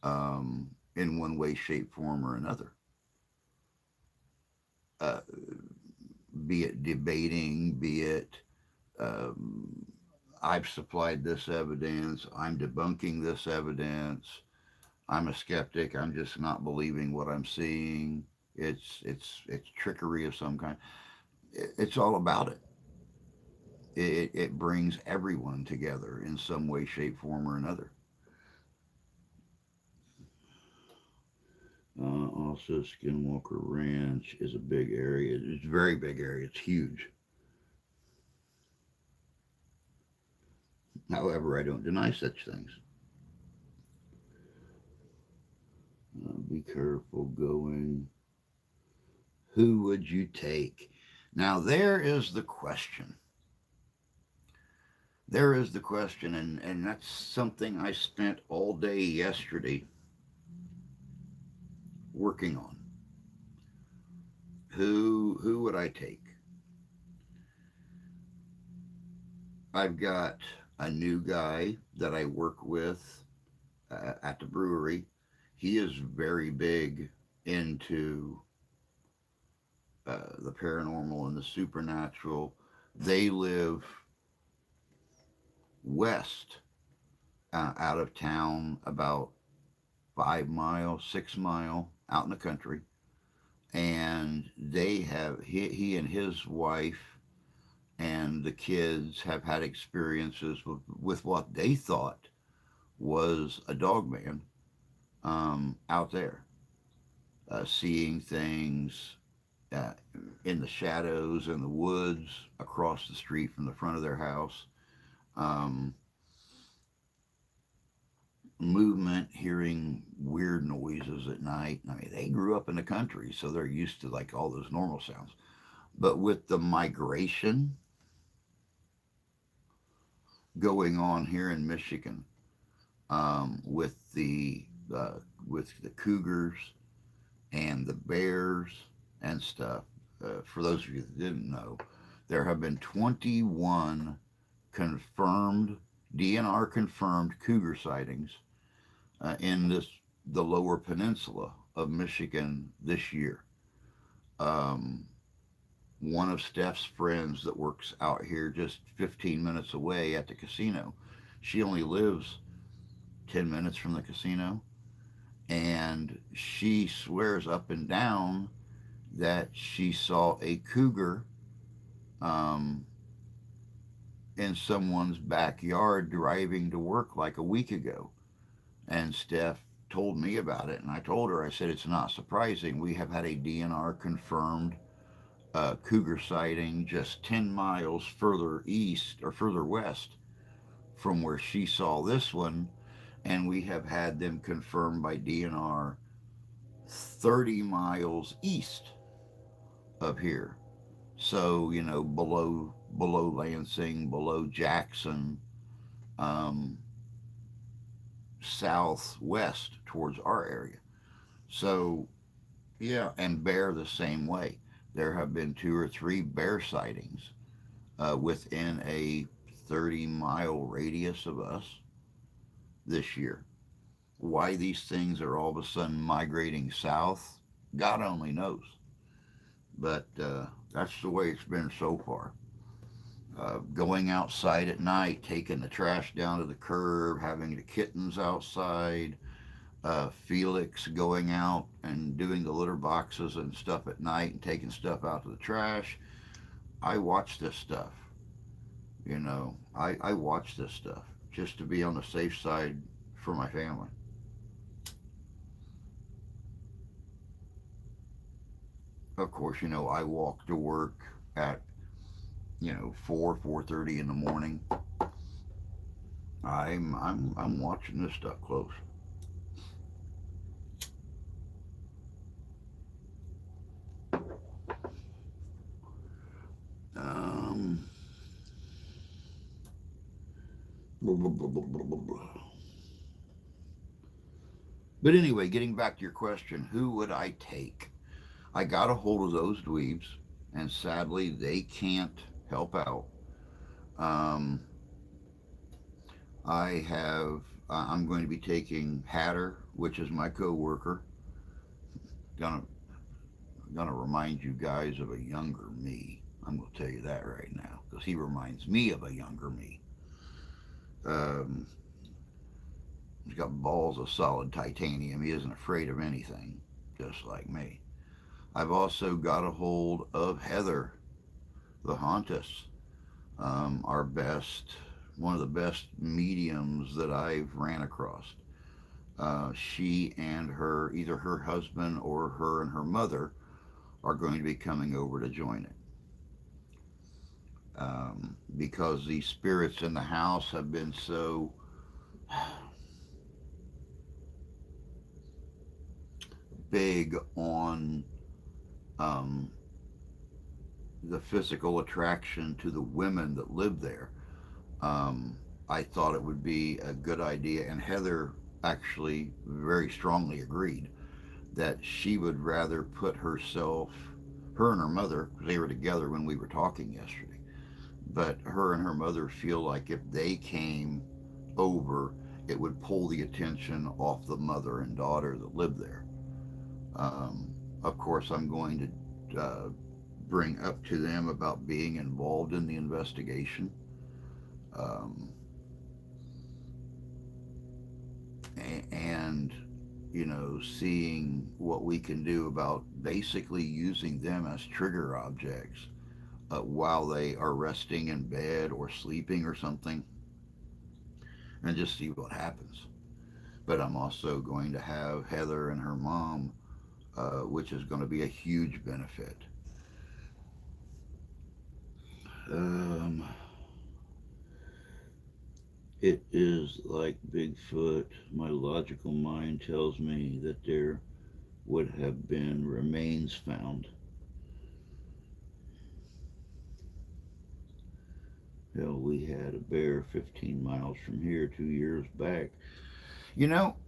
in one way, shape, form, or another. Uh, be it debating, be it um, I've supplied this evidence, I'm debunking this evidence, I'm a skeptic, I'm just not believing what I'm seeing. It's trickery of some kind. It's all about it. It brings everyone together in some way, shape, form, or another. Also, Skinwalker Ranch is a big area. It's a very big area. It's huge. However, I don't deny such things. Be careful going. Who would you take? Now, there is the question. There is the question, and that's something I spent all day yesterday working on. Who would I take? I've got a new guy that I work with at the brewery. He is very big into the paranormal and the supernatural. They live west, out of town, about 5 miles, 6 mile out in the country, and he and his wife and the kids have had experiences with what they thought was a dog man, out there, seeing things uh, in the shadows in the woods across the street from the front of their house. Um, Movement, hearing weird noises at night. I mean, they grew up in the country, so they're used to like all those normal sounds. But with the migration going on here in Michigan, with uh, the cougars and the bears and stuff. For those of you that didn't know, there have been 21 confirmed DNR confirmed cougar sightings in the lower peninsula of Michigan this year. Um, One of Steph's friends that works out here just 15 minutes away at the casino, she only lives 10 minutes from the casino, and she swears up and down that she saw a cougar, um, in someone's backyard driving to work like a week ago. And Steph told me about it, and I told her, I said, it's not surprising. We have had a DNR confirmed cougar sighting just 10 miles further east or further west from where she saw this one, and we have had them confirmed by DNR 30 miles east of here. So, below Lansing, below Jackson, um, southwest towards our area. So, yeah, and bear the same way. There have been two or three bear sightings within a 30-mile radius of us this year. Why these things are all of a sudden migrating south, God only knows. But that's the way it's been so far. Going outside at night, taking the trash down to the curb, having the kittens outside, Felix going out and doing the litter boxes and stuff at night and taking stuff out to the trash. I watch this stuff. I watch this stuff just to be on the safe side for my family. Of course, I walk to work at 4:30 in the morning. I'm watching this stuff close. Um, blah, blah, blah, blah, blah, blah. But anyway, getting back to your question, who would I take? I got a hold of those dweebs, and sadly, they can't help out. Um, I have. I'm going to be taking Hatter, which is my coworker. Gonna gonna remind you guys of a younger me. I'm gonna tell you that right now because he reminds me of a younger me. Um, he's got balls of solid titanium. He isn't afraid of anything, just like me. I've also got a hold of Heather, the Hauntus, our best, one of the best mediums that I've ran across. She and either her husband or her and her mother, are going to be coming over to join it. because these spirits in the house have been so big on um, the physical attraction to the women that live there. Um, I thought it would be a good idea, and Heather actually very strongly agreed that she would rather put herself, her and her mother, because they were together when we were talking yesterday, but her and her mother feel like if they came over, it would pull the attention off the mother and daughter that live there. Of course, I'm going to bring up to them about being involved in the investigation. Um, and seeing what we can do about basically using them as trigger objects while they are resting in bed or sleeping or something, and just see what happens. But I'm also going to have Heather and her mom, which is going to be a huge benefit. um, it is like Bigfoot. My logical mind tells me that there would have been remains found. Hell, we had a bear 15 miles from here 2 years back.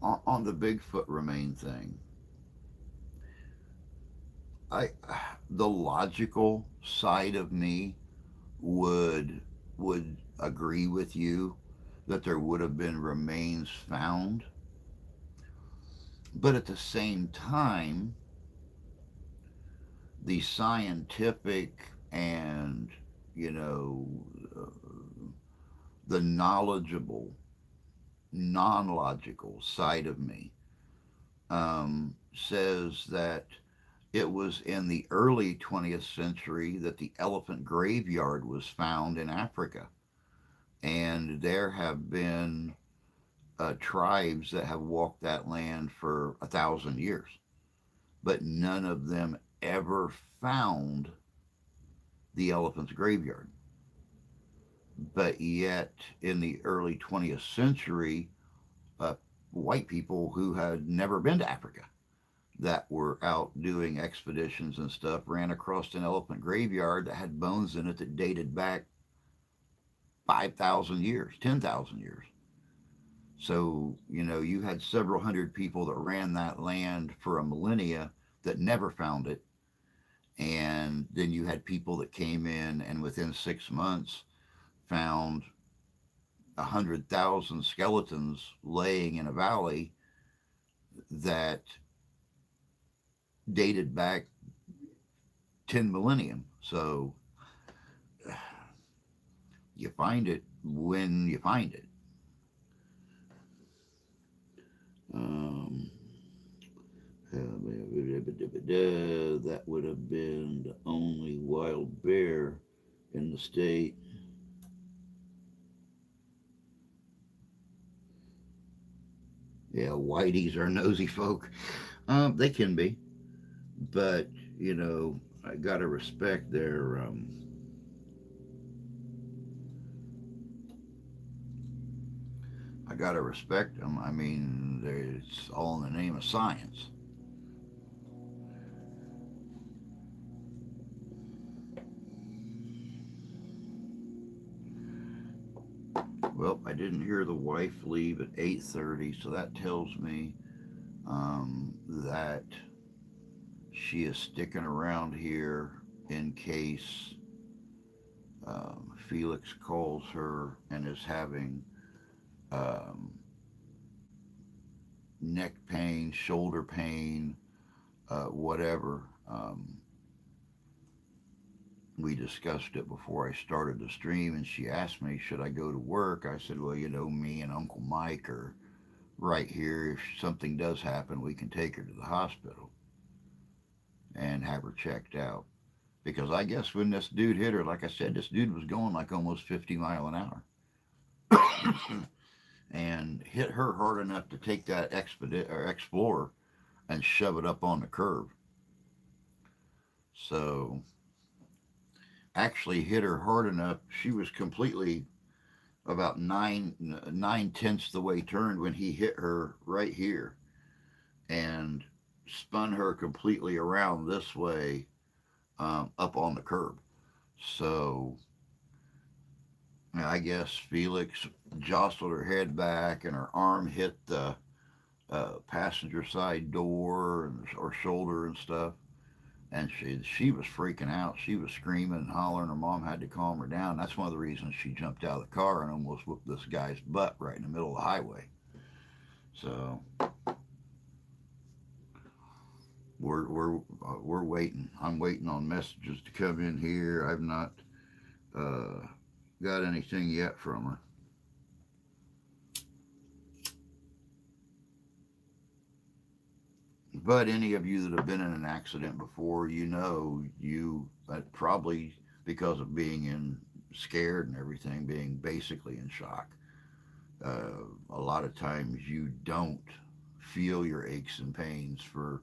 On the Bigfoot remain thing, I the logical side of me would would agree with you that there would have been remains found, but at the same time, the scientific and you know uh, the knowledgeable, non-logical side of me says that it was in the early 20th century that the elephant graveyard was found in Africa. And there have been tribes that have walked that land for 1,000 years, but none of them ever found the elephant's graveyard. But yet, in the early 20th century, uh, white people who had never been to Africa that were out doing expeditions and stuff ran across an elephant graveyard that had bones in it that dated back 5,000 years, 10,000 years. So, you had several hundred people that ran that land for a millennia that never found it. And then you had people that came in and within 6 months found 100,000 skeletons laying in a valley that dated back 10 millennium. So you find it when you find it. Um, that would have been the only wild bear in the state. Yeah, whiteys are nosy folk. They can be, but I gotta respect their. I gotta respect them. I mean, it's all in the name of science. Well, I didn't hear the wife leave at 8:30, so that tells me that she is sticking around here in case Felix calls her and is having um, neck pain, shoulder pain, whatever. We discussed it before I started the stream, and she asked me, should I go to work? I said, well, me and Uncle Mike are right here. If something does happen, we can take her to the hospital and have her checked out. Because I guess when this dude hit her, like I said, this dude was going like almost 50 mile an hour and hit her hard enough to take that Explorer and shove it up on the curb. So actually hit her hard enough. She was completely about nine tenths the way turned when he hit her right here and spun her completely around this way, up on the curb. So I guess Felix jostled her head back and her arm hit the passenger side door or shoulder and stuff. And she was freaking out. She was screaming and hollering. Her mom had to calm her down. That's one of the reasons she jumped out of the car and almost whooped this guy's butt right in the middle of the highway. So we're waiting. I'm waiting on messages to come in here. I've not uh, got anything yet from her. But any of you that have been in an accident before, you know, probably because of being in scared and everything, being basically in shock. A lot of times you don't feel your aches and pains for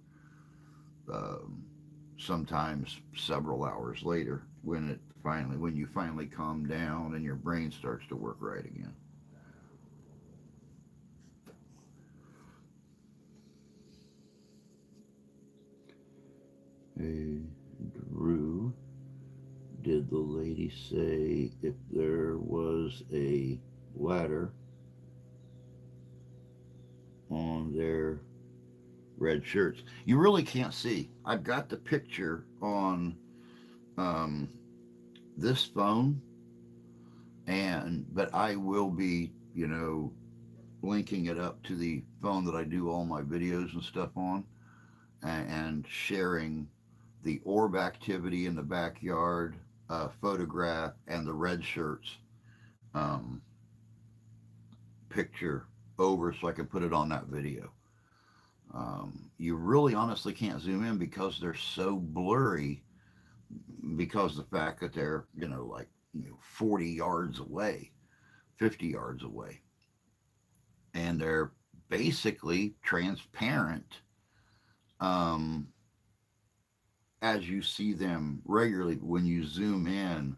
um, sometimes several hours later when you finally calm down and your brain starts to work right again. Hey, Drew, did the lady say if there was a ladder on their red shirts? You really can't see. I've got the picture on um, this phone, and but I will be, linking it up to the phone that I do all my videos and stuff on, and sharing the orb activity in the backyard photograph and the red shirts um, picture over so I can put it on that video. You really honestly can't zoom in because they're so blurry because of the fact that they're, 40 yards away, 50 yards away. And they're basically transparent um, as you see them regularly. When you zoom in,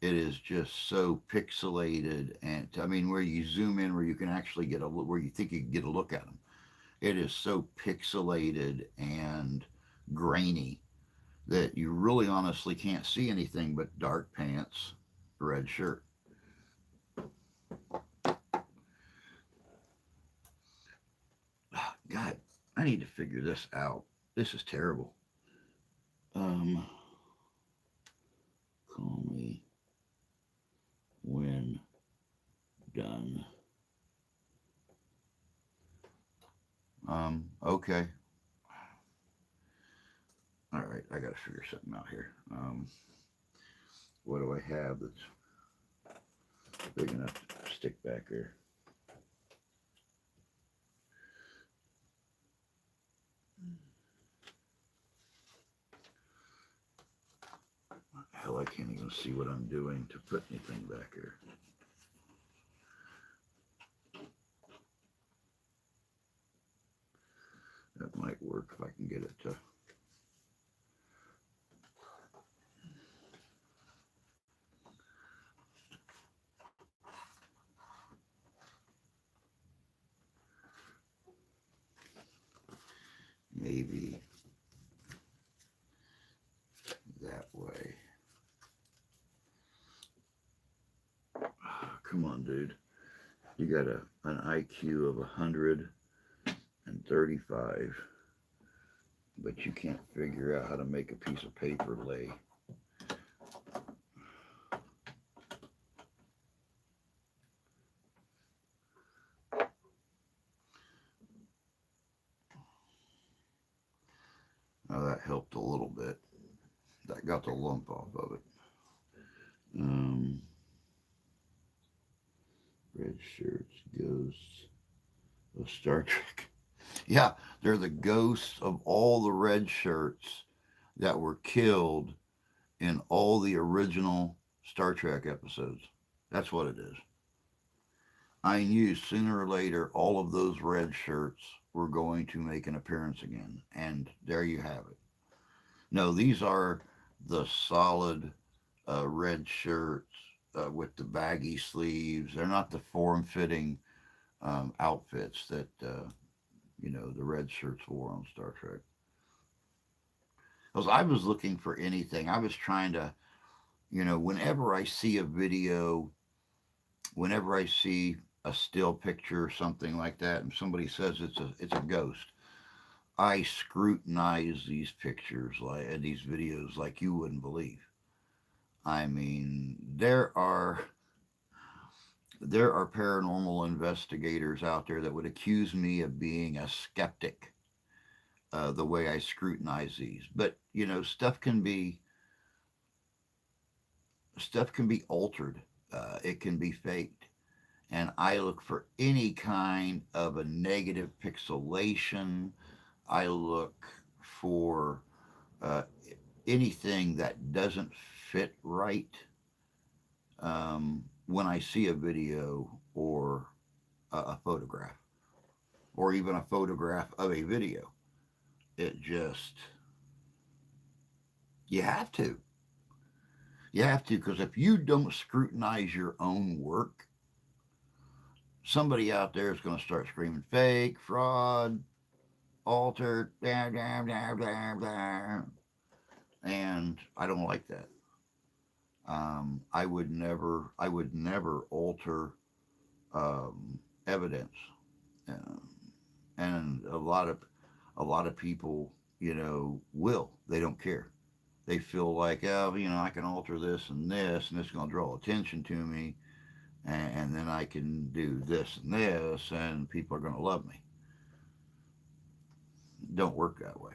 it is just so pixelated. And I mean, where you zoom in, where you can actually where you think you can get a look at them, it is so pixelated and grainy that you really honestly can't see anything but dark pants, red shirt. God, I need to figure this out. This is terrible. Um, Call me when done. Okay. All right, I got to figure something out here. What do I have that's big enough to stick back there? Hell, I can't even see what I'm doing to put anything back here. That might work if I can get it to. Maybe that way. Come on, dude. You got an IQ of 135, but you can't figure out how to make a piece of paper lay. Now that helped a little bit. That got the lump off of it. Um, Red shirts, ghosts of Star Trek. Yeah, they're the ghosts of all the red shirts that were killed in all the original Star Trek episodes. That's what it is. I knew sooner or later all of those red shirts were going to make an appearance again. And there you have it. No, these are the solid. red shirts with the baggy sleeves. They're not the form-fitting outfits that the red shirts wore on Star Trek. Because I was looking for anything. I was trying to, whenever I see a video, whenever I see a still picture or something like that, and somebody says it's a ghost, I scrutinize these pictures like and these videos like you wouldn't believe. I mean, there are paranormal investigators out there that would accuse me of being a skeptic, the way I scrutinize these. But stuff can be altered. It can be faked, and I look for any kind of a negative pixelation. I look for uh, anything that doesn't fit right when I see a video or a photograph, or even a photograph of a video. It just, you have to. You have to, because if you don't scrutinize your own work, somebody out there is going to start screaming fake, fraud, altered, blah, blah, blah, blah, blah. And I don't like that. I would never alter evidence. Um, and a lot of people, will. They don't care. They feel like, oh, I can alter this, and it's going to draw attention to me, and then I can do this and this, and people are going to love me. Don't work that way.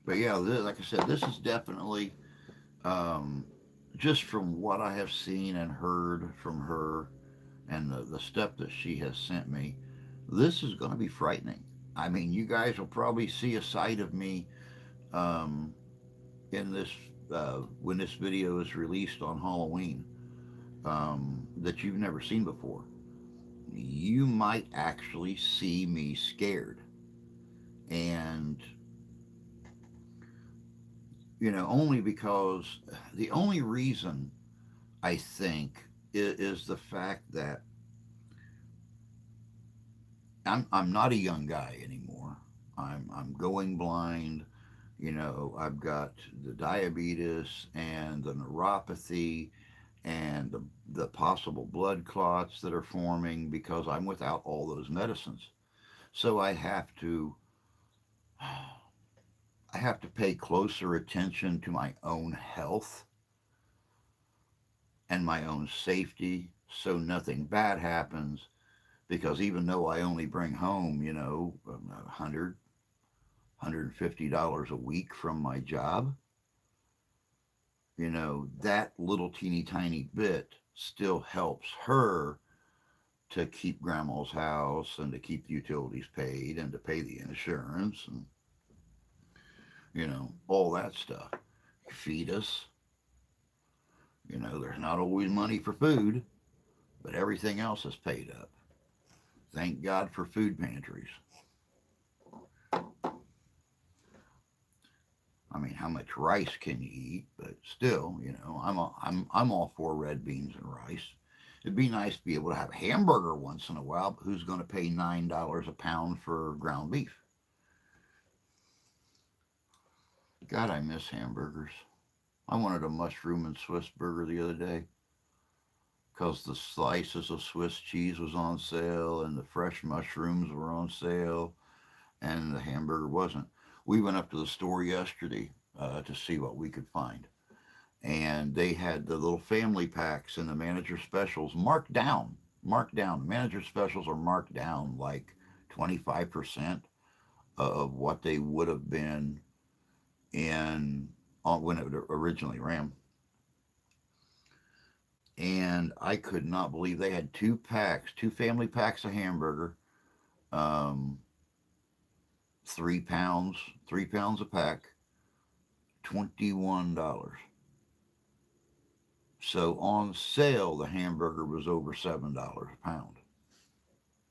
But yeah, like I said, this is definitely, um, just from what I have seen and heard from her, and the stuff that she has sent me, this is going to be frightening. I mean, you guys will probably see a side of me, um, in this when this video is released on Halloween, that you've never seen before. You might actually see me scared, and only because the only reason I think is the fact that I'm not a young guy anymore. I'm going blind. I've got the diabetes and the neuropathy and the possible blood clots that are forming because I'm without all those medicines. So I have to pay closer attention to my own health and my own safety so nothing bad happens, because even though I only bring home, $150 a week from my job, that little teeny tiny bit still helps her to keep grandma's house and to keep the utilities paid and to pay the insurance and, all that stuff. Feed us. There's not always money for food, but everything else is paid up. Thank God for food pantries. I mean, how much rice can you eat? But still, I'm all for red beans and rice. It'd be nice to be able to have a hamburger once in a while, but who's going to pay $9 a pound for ground beef? God, I miss hamburgers. I wanted a mushroom and Swiss burger the other day because the slices of Swiss cheese was on sale and the fresh mushrooms were on sale and the hamburger wasn't. We went up to the store yesterday to see what we could find, and they had the little family packs and the manager specials marked down. Marked down. Manager specials are marked down like 25% of what they would have been in when it originally ran. And I could not believe they had two packs, two family packs of hamburger, um, 3 pounds, 3 pounds a pack, $21. So on sale, the hamburger was over $7 a pound.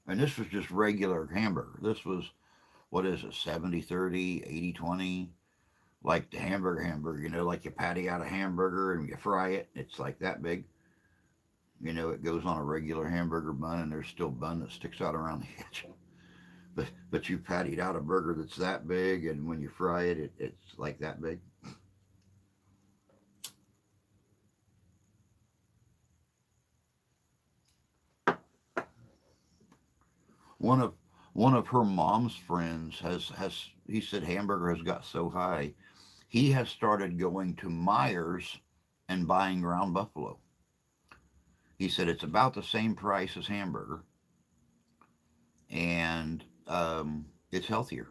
And this was just regular hamburger. This was, what is it, 70/30, 80/20? Like the hamburger, like you patty out a hamburger and you fry it. It's like that big. It goes on a regular hamburger bun and there's still bun that sticks out around the edge. But you pattied out a burger that's that big, and when you fry it, it's like that big. One of one of her mom's friends has he said hamburger has got so high, he has started going to Myers and buying ground buffalo. He said it's about the same price as hamburger, and it's healthier.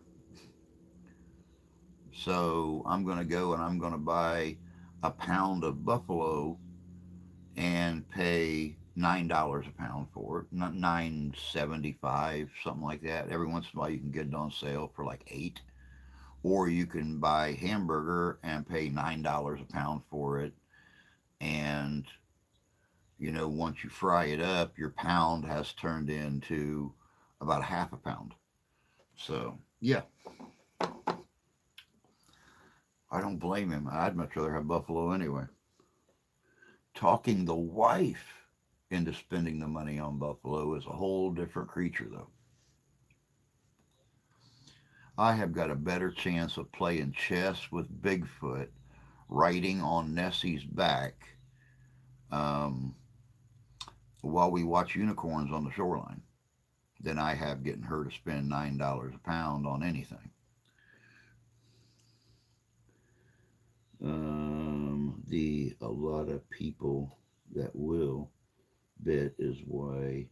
So I'm going to go and I'm going to buy a pound of buffalo and pay $9 a pound for it, not 9.75, something like that. Every once in a while, you can get it on sale for like 8, or you can buy hamburger and pay $9 a pound for it. And once you fry it up, your pound has turned into about half a pound. So yeah, I don't blame him. I'd much rather have buffalo anyway. Talking the wife into spending the money on buffalo is a whole different creature, though. I have got a better chance of playing chess with Bigfoot riding on Nessie's back um, while we watch unicorns on the shoreline than I have getting her to spend $9 a pound on anything. The a lot of people that will bet is why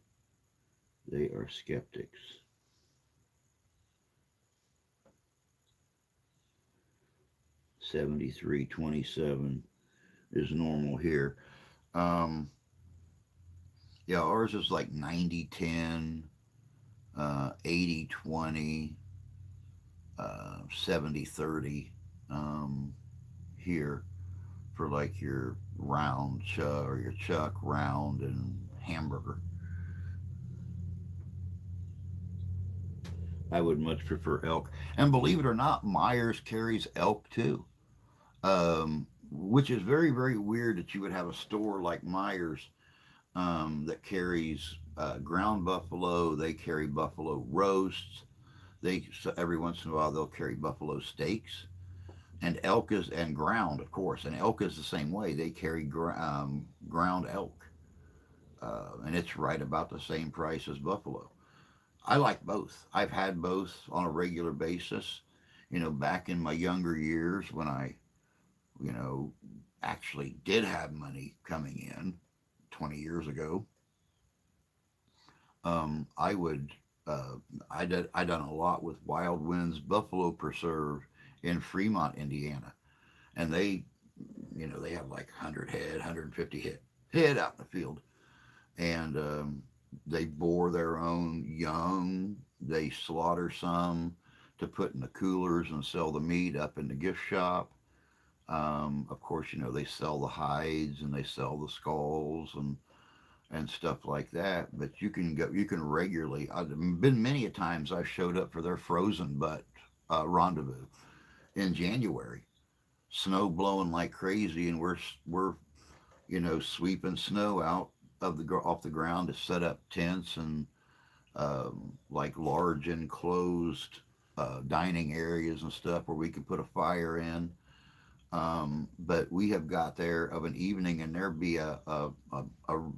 they are skeptics. 73-27 is normal here. Um, yeah, ours is like 90-10, 80-20, 70-30 here for like your round chuck or your chuck round and hamburger. I would much prefer elk. And believe it or not, Myers carries elk too, which is very, very weird that you would have a store like Myers that carries ground buffalo. They carry buffalo roasts. So every once in a while they'll carry buffalo steaks. And elk is and ground, of course. And elk is the same way. They carry ground elk, and it's right about the same price as buffalo. I like both. I've had both on a regular basis. Back in my younger years when I, you know, actually did have money coming in 20 years ago, I would, uh, I done a lot with Wild Winds Buffalo Preserve in Fremont, Indiana. And they have like 100 head, 150 head out in the field. And they bore their own young. They slaughter some to put in the coolers and sell the meat up in the gift shop. Of course, they sell the hides and they sell the skulls and stuff like that. But you can regularly. I've been many a times I showed up for their frozen butt rendezvous in January. Snow blowing like crazy, and we're sweeping snow out of the off the ground to set up tents and like large enclosed dining areas and stuff where we could put a fire in. But we have got there of an evening, and there'd be a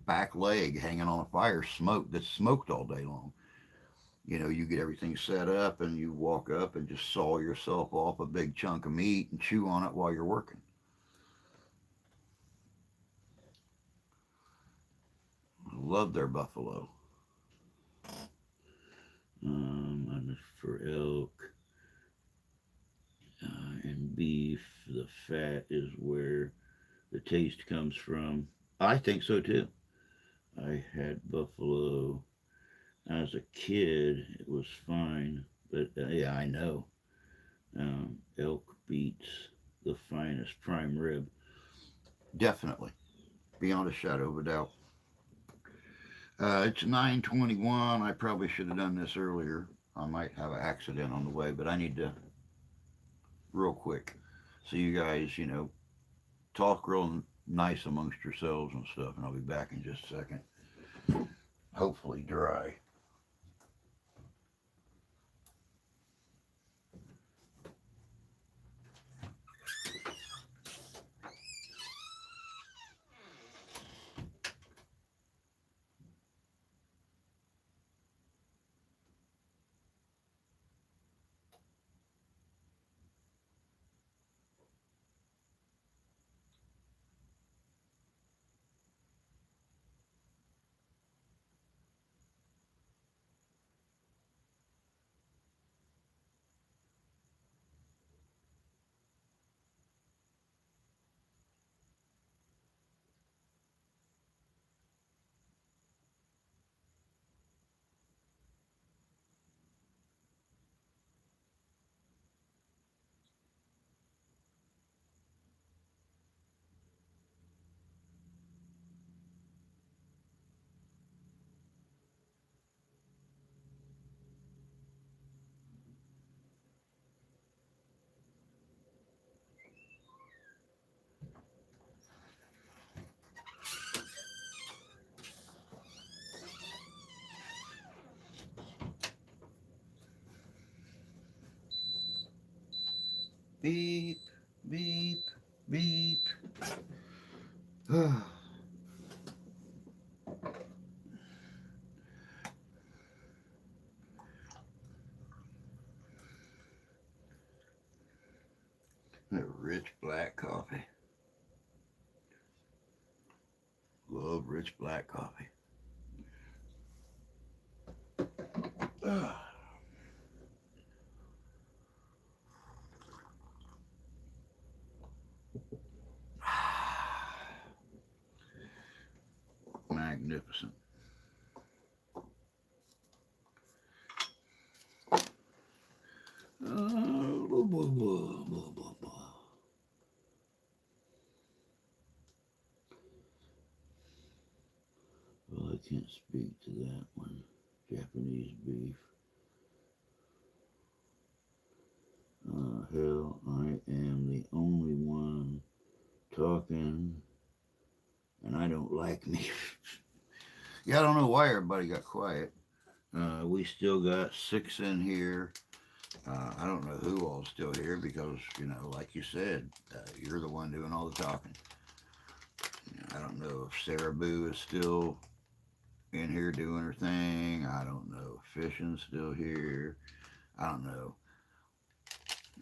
back leg hanging on a fire, smoke that's smoked all day long. You get everything set up, and you walk up and just saw yourself off a big chunk of meat and chew on it while you're working. Love their buffalo. I'm for elk and beef. The fat is where the taste comes from. I think so too. I had buffalo as a kid. It was fine, but yeah, I know. Elk beats the finest prime rib. Definitely. beyond a shadow of a doubt. It's 9:21. I probably should have done this earlier. I might have an accident on the way, but I need to real quick. So you guys, talk real nice amongst yourselves and stuff, and I'll be back in just a second. Hopefully dry. Beep, beep, beep. That rich black coffee. Love rich black coffee. Magnificent. Blah, blah, blah, blah, blah, blah. Well, I can't speak to that one. Japanese beef. Hell, I am the only one talking, and I don't like me. Yeah, I don't know why everybody got quiet. We still got six in here. I don't know who all's still here because, like you said, you're the one doing all the talking. I don't know if Sarah Boo is still in here doing her thing. I don't know if Fishing's still here. I don't know.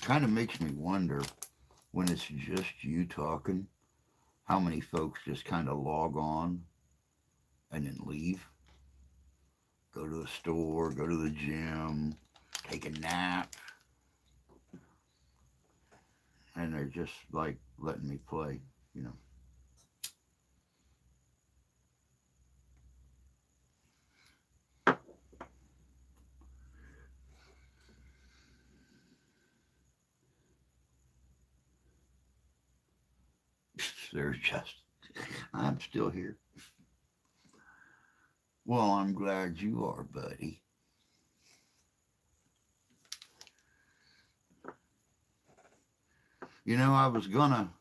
Kind of makes me wonder when it's just you talking, how many folks just kind of log on and then leave, go to the store, go to the gym, take a nap, and they're just like letting me play, you know. They're just, I'm still here. Well, I'm glad you are, buddy. I was gonna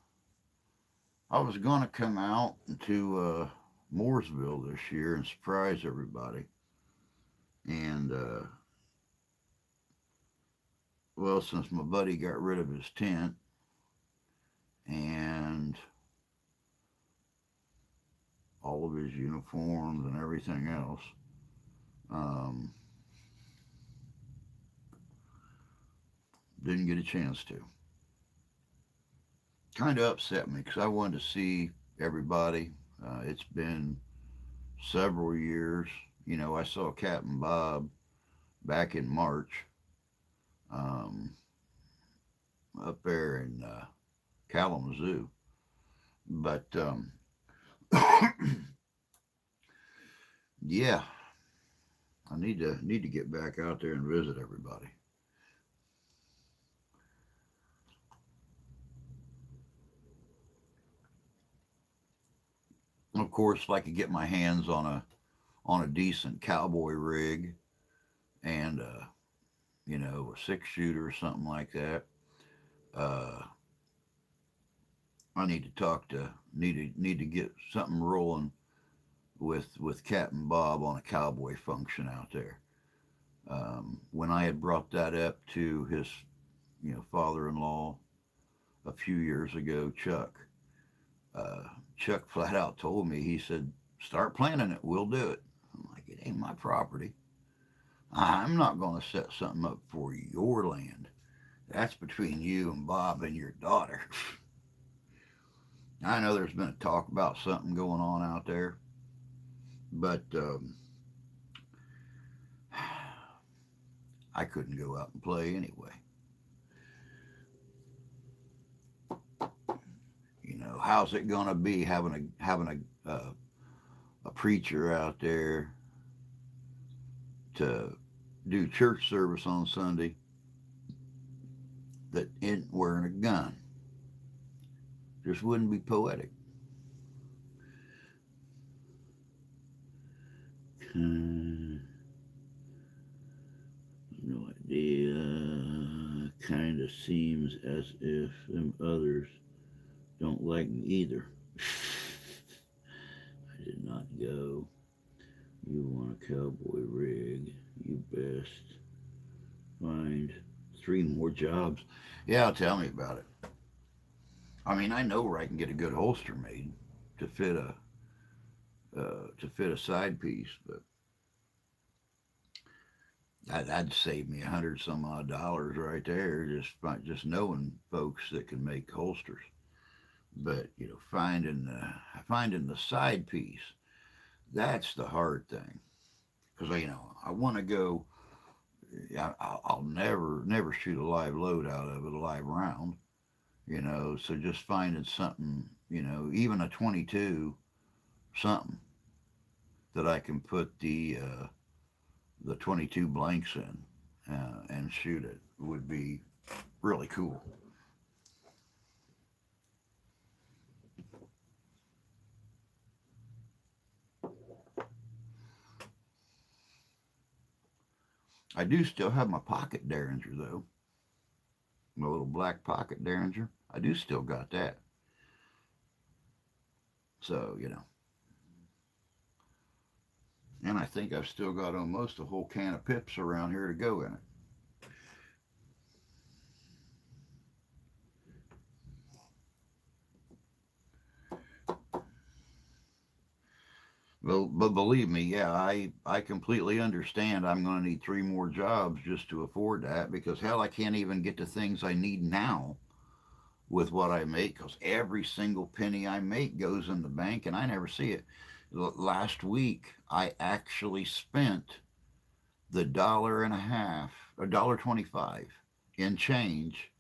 come out to Mooresville this year and surprise everybody. And well, since my buddy got rid of his tent and all of his uniforms and everything else, um, didn't get a chance to. Kind of upset me because I wanted to see everybody. It's been several years. I saw Captain Bob back in March, um, up there in Kalamazoo. But yeah, I need to get back out there and visit everybody. Of course, like to get my hands on a decent cowboy rig and a 6 shooter or something like that. Uh, I need to get something rolling with Captain Bob on a cowboy function out there. When I had brought that up to his father-in-law a few years ago, uh, Chuck flat out told me, he said, "Start planning it. We'll do it." I'm like, "It ain't my property. I'm not going to set something up for your land. That's between you and Bob and your daughter." I know there's been a talk about something going on out there, but I couldn't go out and play anyway. How's it going to be having a preacher out there to do church service on Sunday that isn't wearing a gun? Just wouldn't be poetic. Uh, no idea. Kind of seems as if them others don't like me either. I did not go. You want a cowboy rig? You best find 3 more jobs. Yeah, tell me about it. I mean, I know where I can get a good holster made to fit a side piece, but that'd save me $100 some odd right there just knowing folks that can make holsters. But finding the side piece, that's the hard thing. Because I want to go. I'll never shoot a live load out of it, a live round. So just finding something, even a 22 something that I can put the 22 blanks in and shoot it would be really cool. I do still have my pocket derringer though, my little black pocket derringer. I do still got that. So and I think I've still got almost a whole can of pips around here to go in it. Well, but believe me, yeah, I completely understand. I'm going to need 3 more jobs just to afford that because hell, I can't even get the things I need now with what I make because every single penny I make goes in the bank and I never see it. Last week, I actually spent the dollar and a half, $1.25 in change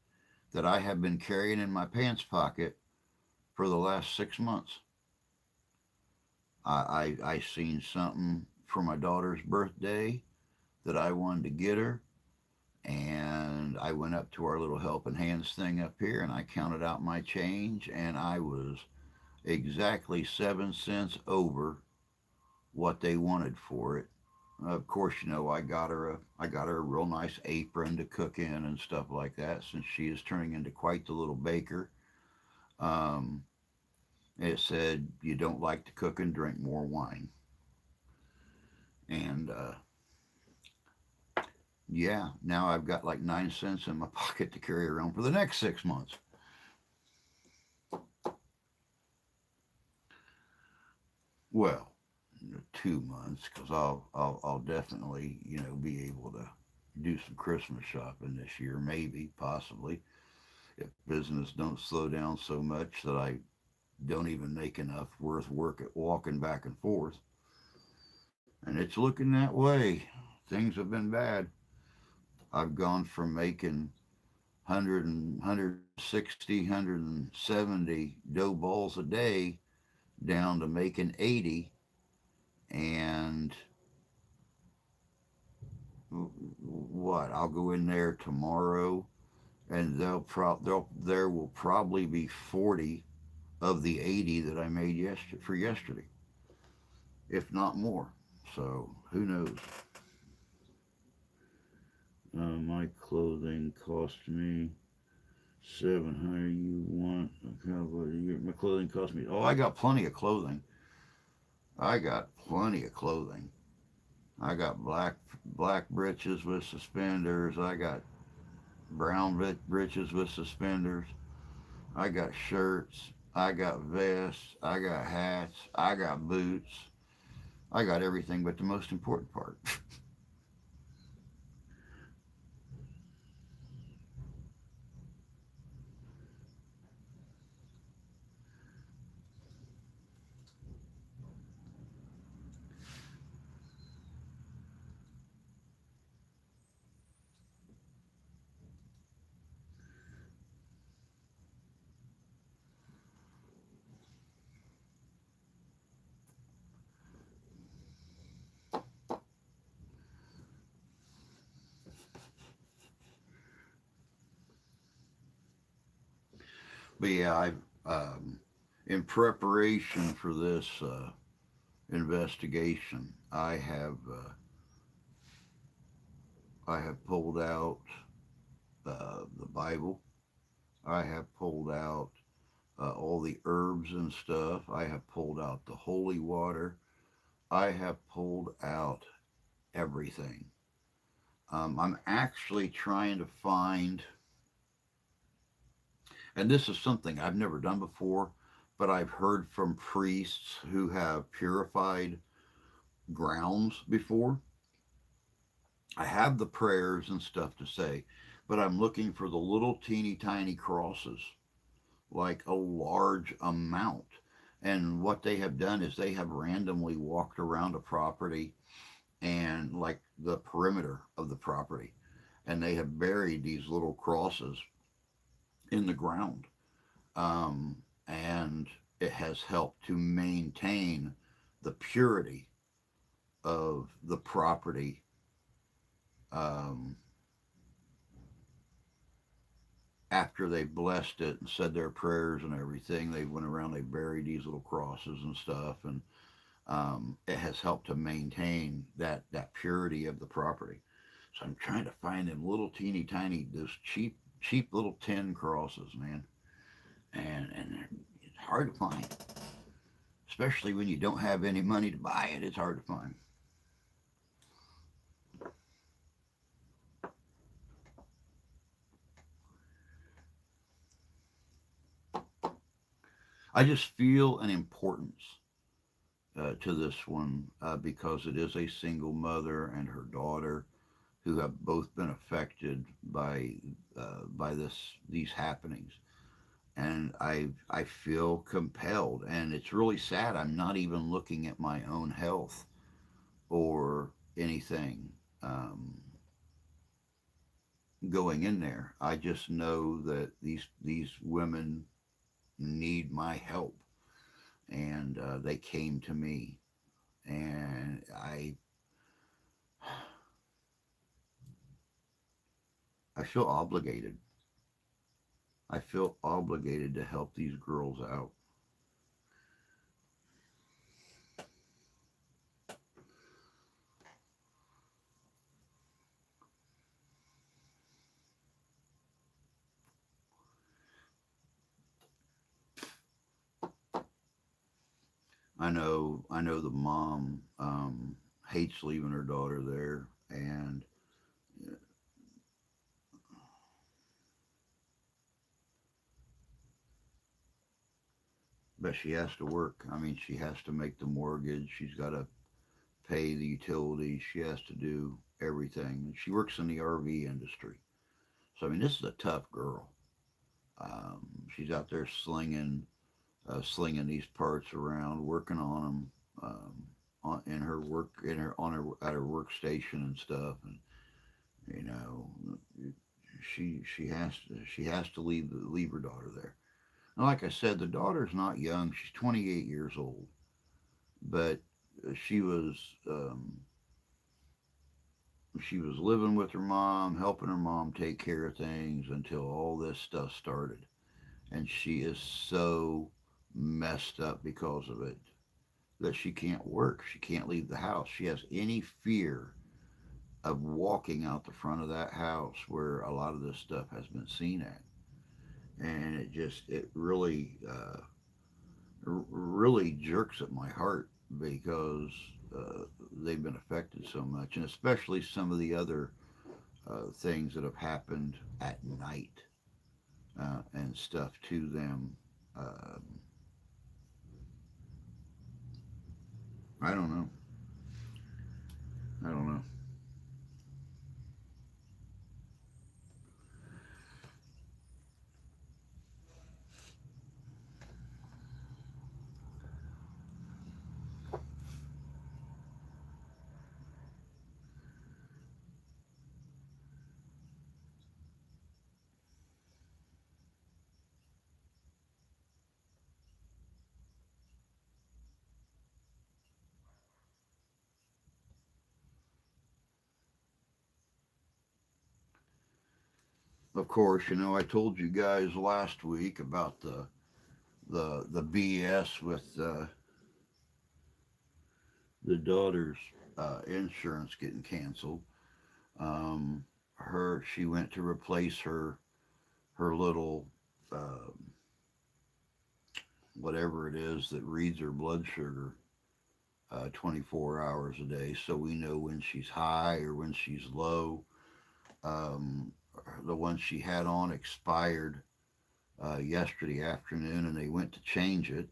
that I have been carrying in my pants pocket for the last 6 months. I seen something for my daughter's birthday that I wanted to get her, and I went up to our little helping hands thing up here, and I counted out my change, and I was exactly 7 cents over what they wanted for it. Of course, I got her a real nice apron to cook in and stuff like that, since she is turning into quite the little baker. Um, it said you don't like to cook and drink more wine, and yeah, now I've got like 9 cents in my pocket to carry around for the next 6 months. Well, 2 months because I'll definitely be able to do some Christmas shopping this year, maybe possibly if business don't slow down so much that I don't even make enough worth work at walking back and forth. And it's looking that way. Things have been bad. I've gone from making 100 and 170 dough balls a day down to making 80. And what? I'll go in there tomorrow, and there will probably be 40 of the 80 that I made for yesterday. if not more. So who knows? My clothing cost me 700. You want a cowboy? My clothing cost me. Oh, I got plenty of clothing. I got plenty of clothing. I got black breeches with suspenders. I got brown breeches with suspenders. I got shirts. I got vests. I got hats. I got boots. I got everything but the most important part. But yeah, in preparation for this investigation, I have pulled out the Bible. I have pulled out all the herbs and stuff. I have pulled out the holy water. I have pulled out everything. I'm actually trying to find, and this is something I've never done before, but I've heard from priests who have purified grounds before. I have the prayers and stuff to say, but I'm looking for the little teeny tiny crosses, like a large amount. And what they have done is they have randomly walked around a property and like the perimeter of the property, and they have buried these little crosses in the ground. And it has helped to maintain the purity of the property. Um, After they blessed it and said their prayers and everything, they went around, they buried these little crosses and stuff, and it has helped to maintain that purity of the property. So I'm trying to find them little teeny tiny, those cheap little tin crosses, man, and it's hard to find, especially when you don't have any money to buy it. It's hard to find. I just feel an importance to this one because it is a single mother and her daughter who have both been affected by these happenings, and I feel compelled, and it's really sad. I'm not even looking at my own health or anything going in there. I just know that these women need my help, and they came to me, and I feel obligated. I feel obligated to help these girls out. I know the mom hates leaving her daughter there, and but she has to work. I mean, she has to make the mortgage. She's got to pay the utilities. She has to do everything. She works in the RV industry, so I mean, this is a tough girl. She's out there slinging these parts around, working on them in her work in her on her at her workstation and stuff, and you know she has to leave her daughter there. And like I said, the daughter's not young; she's 28 years old, but she was um, she was living with her mom, helping her mom take care of things until all this stuff started, and she is so messed up because of it. that she can't work. She can't leave the house. She has any fear of walking out the front of that house where a lot of this stuff has been seen at. And it really, really jerks at my heart because they've been affected so much, and especially some of the other things that have happened at night and stuff to them. Uh, I don't know. I don't know. Of course, I told you guys last week about the BS with the daughter's insurance getting canceled. She went to replace her little uh, whatever it is that reads her blood sugar 24 hours a day, so we know when she's high or when she's low. Um, the one she had on expired yesterday afternoon, and they went to change it,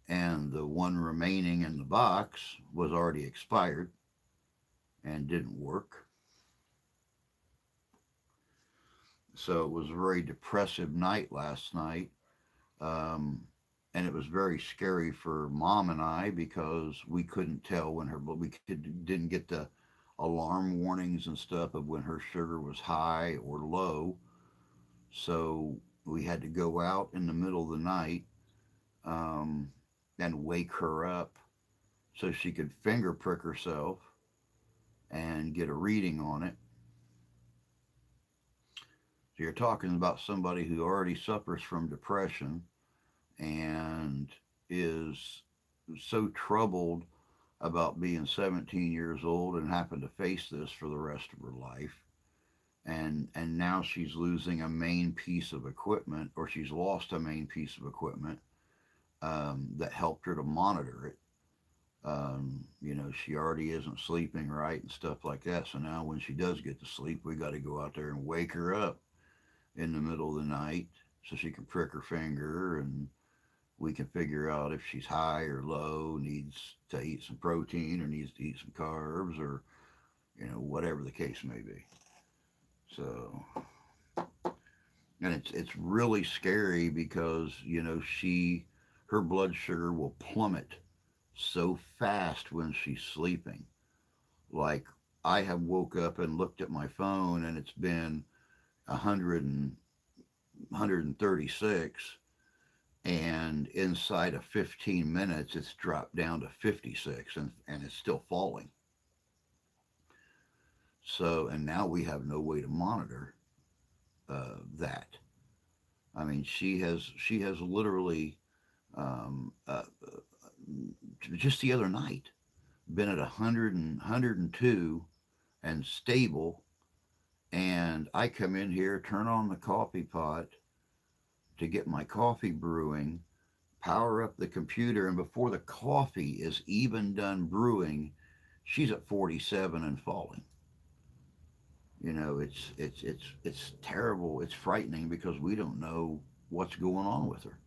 and the one remaining in the box was already expired and didn't work. So it was a very depressive night last night. Um, and it was very scary for mom and I because we couldn't tell when didn't get the alarm warnings and stuff of when her sugar was high or low. So we had to go out in the middle of the night um, and wake her up so she could finger prick herself and get a reading on it. So you're talking about somebody who already suffers from depression and is so troubled about being 17 years old and having to face this for the rest of her life. And now she's losing a main piece of equipment, or she's lost a main piece of equipment that helped her to monitor it. She already isn't sleeping right and stuff like that. So now when she does get to sleep, we got to go out there and wake her up in the middle of the night so she can prick her finger, and we can figure out if she's high or low, needs to eat some protein or needs to eat some carbs, or whatever the case may be. So, and it's really scary because her blood sugar will plummet so fast when she's sleeping. Like, I have woke up and looked at my phone and it's been 100 and 136, and inside of 15 minutes it's dropped down to 56, and it's still falling. So, and now we have no way to monitor that. I mean, she has literally just the other night been at 100 and 102 and stable. And I come in here, turn on the coffee pot to get my coffee brewing, power up the computer, and before the coffee is even done brewing, she's at 47 and falling. It's terrible. It's frightening because we don't know what's going on with her.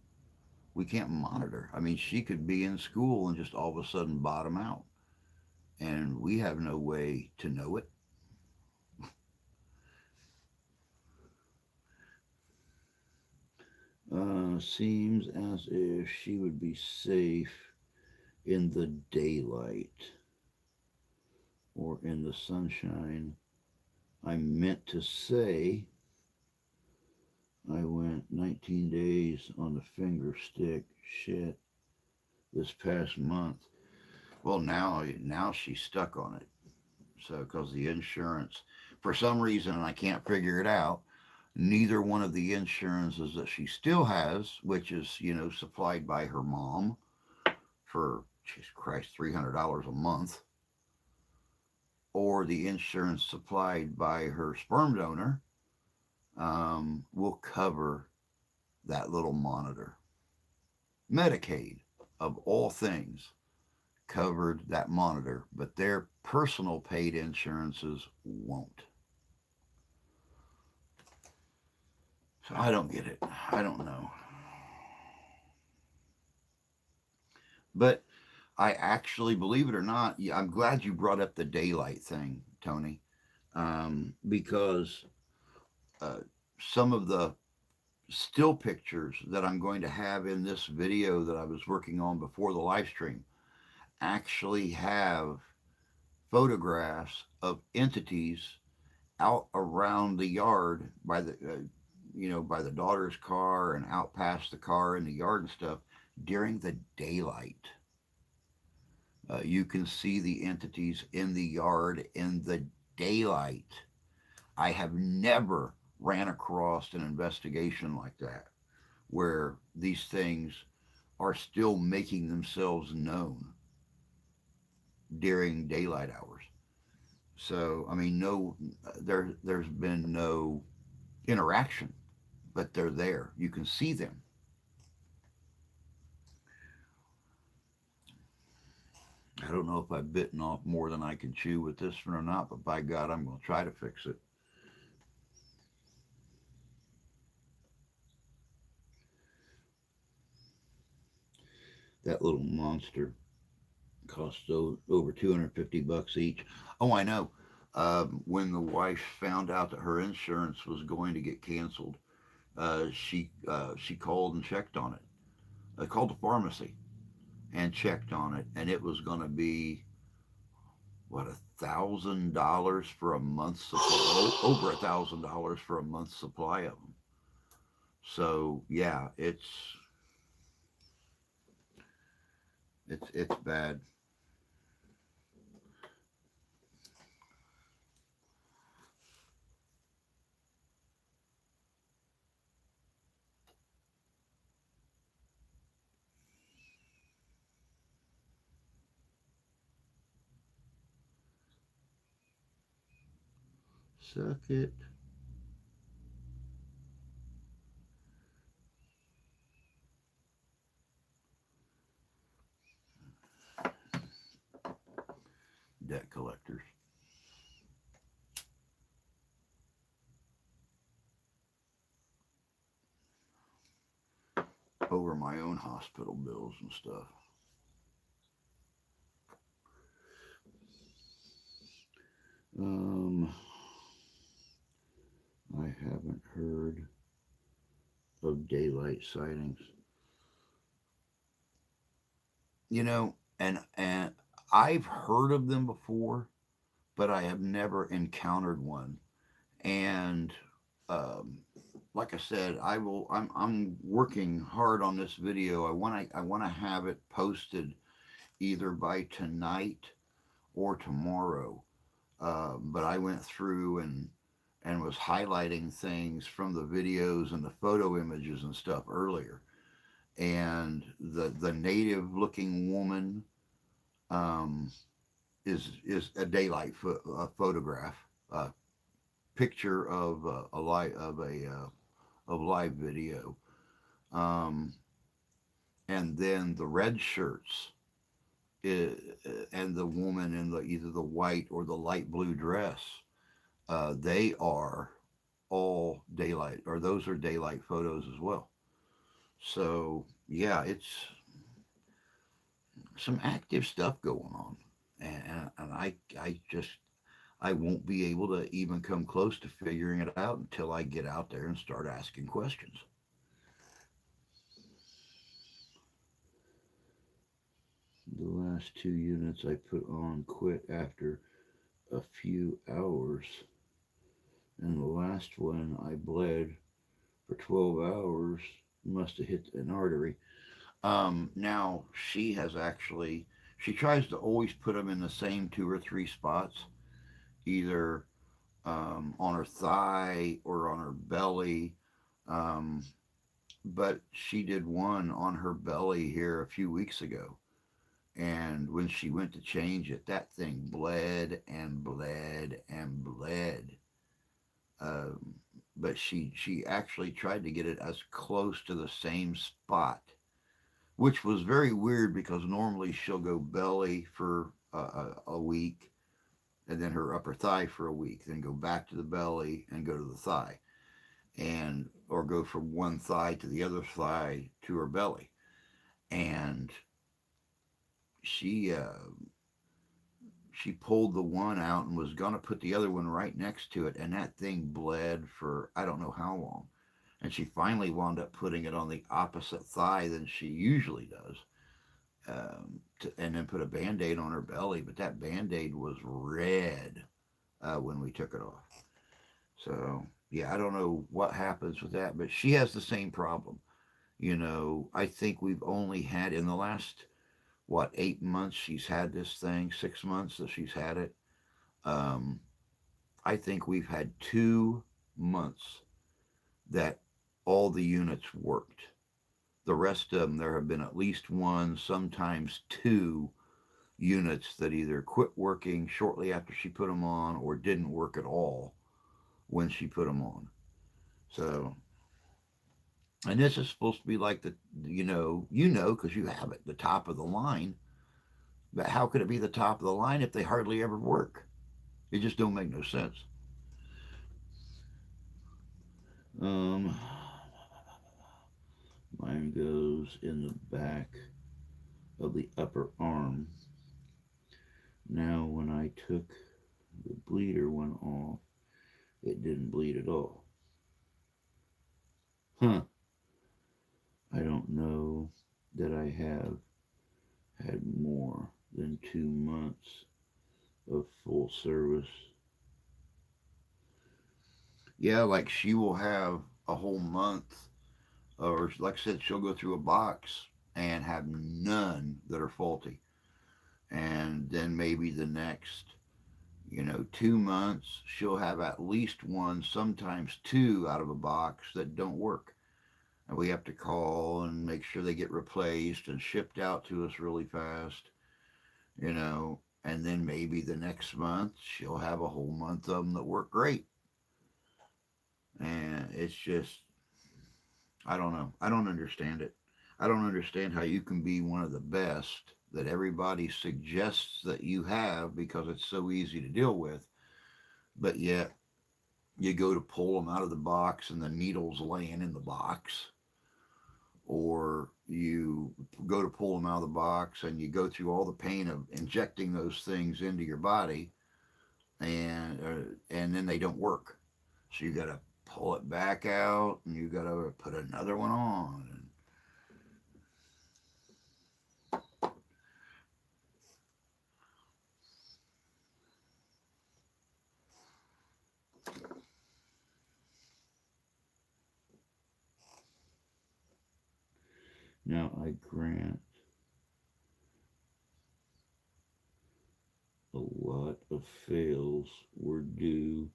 We can't monitor. I mean, she could be in school and just all of a sudden bottom out, and we have no way to know it. Seems as if she would be safe in the daylight or in the sunshine. I meant to say I went 19 days on the finger stick. Shit, this past month. Well, now she's stuck on it. So because the insurance, for some reason, and I can't figure it out, neither one of the insurances that she still has, which is supplied by her mom for Jesus Christ, $300 a month, or the insurance supplied by her sperm donor will cover that little monitor. Medicaid, of all things, covered that monitor, but their personal paid insurances won't. So I don't get it. I don't know. But I actually, believe it or not, I'm glad you brought up the daylight thing, Tony, because uh, some of the still pictures that I'm going to have in this video that I was working on before the live stream actually have photographs of entities out around the yard by the by the daughter's car and out past the car in the yard and stuff during the daylight. You can see the entities in the yard in the daylight. I have never ran across an investigation like that where these things are still making themselves known during daylight hours. So, I mean, no, there's been no interaction, but they're there. You can see them. I don't know if I've bitten off more than I can chew with this one or not, but by God, I'm going to try to fix it. That little monster cost over $250 each. Oh, I know. When the wife found out that her insurance was going to get canceled, she called and checked on it. Called the pharmacy and checked on it, and it was going to be what, $1,000 for a month's supply, over $1,000 for a month's supply of them. So yeah, it's bad. Suck it. Debt collectors. Over my own hospital bills and stuff. Um, I haven't heard of daylight sightings. And I've heard of them before, but I have never encountered one. And um, like I said, I'm working hard on this video. I want to have it posted either by tonight or tomorrow. But I went through and was highlighting things from the videos and the photo images and stuff earlier. And the native looking woman um, is a daylight photograph, picture of a live of live video, um, and then the red shirts is, and the woman in the either the white or the light blue dress. They are all daylight, or those are daylight photos as well. So yeah, it's some active stuff going on, and I just I won't be able to even come close to figuring it out until I get out there and start asking questions. The last two units I put on quit after a few hours, and the last one I bled for 12 hours. Must have hit an artery. Now she tries to always put them in the same two or three spots, either on her thigh or on her belly. Um, but she did one on her belly here a few weeks ago, And when she went to change it, that thing bled and bled and bled. Um, but she actually tried to get it as close to the same spot, which was very weird because normally she'll go belly for a week and then her upper thigh for a week, then go back to the belly and go to the thigh, and or go from one thigh to the other thigh to her belly. And she she pulled the one out and was gonna put the other one right next to it, and that thing bled for I don't know how long. And she finally wound up putting it on the opposite thigh than she usually does, and then put a band-aid on her belly. But that band-aid was red when we took it off. So yeah, I don't know what happens with that, but she has the same problem. I think we've only had in the last, what, 8 months she's had this thing, 6 months that she's had it. Um, I think we've had 2 months that all the units worked. The rest of them, there have been at least one, sometimes two units that either quit working shortly after she put them on or didn't work at all when she put them on. So, and this is supposed to be like because you have it, the top of the line. But how could it be the top of the line if they hardly ever work? It just don't make no sense. Um, Mine goes in the back of the upper arm. Now, when I took the bleeder one off, it didn't bleed at all. Huh. I don't know that I have had more than 2 months of full service. Yeah, like she will have a whole month, or like I said, she'll go through a box and have none that are faulty. And then maybe the next, 2 months, she'll have at least one, sometimes two out of a box that don't work. And we have to call and make sure they get replaced and shipped out to us really fast, And then maybe the next month, she'll have a whole month of them that work great. And it's just, I don't know. I don't understand it. I don't understand how you can be one of the best that everybody suggests that you have because it's so easy to deal with, but yet you go to pull them out of the box and the needle's laying in the box, or you go to pull them out of the box and you go through all the pain of injecting those things into your body, and then they don't work. So you got to pull it back out and you got to put another one on. And now I grant a lot of fails were due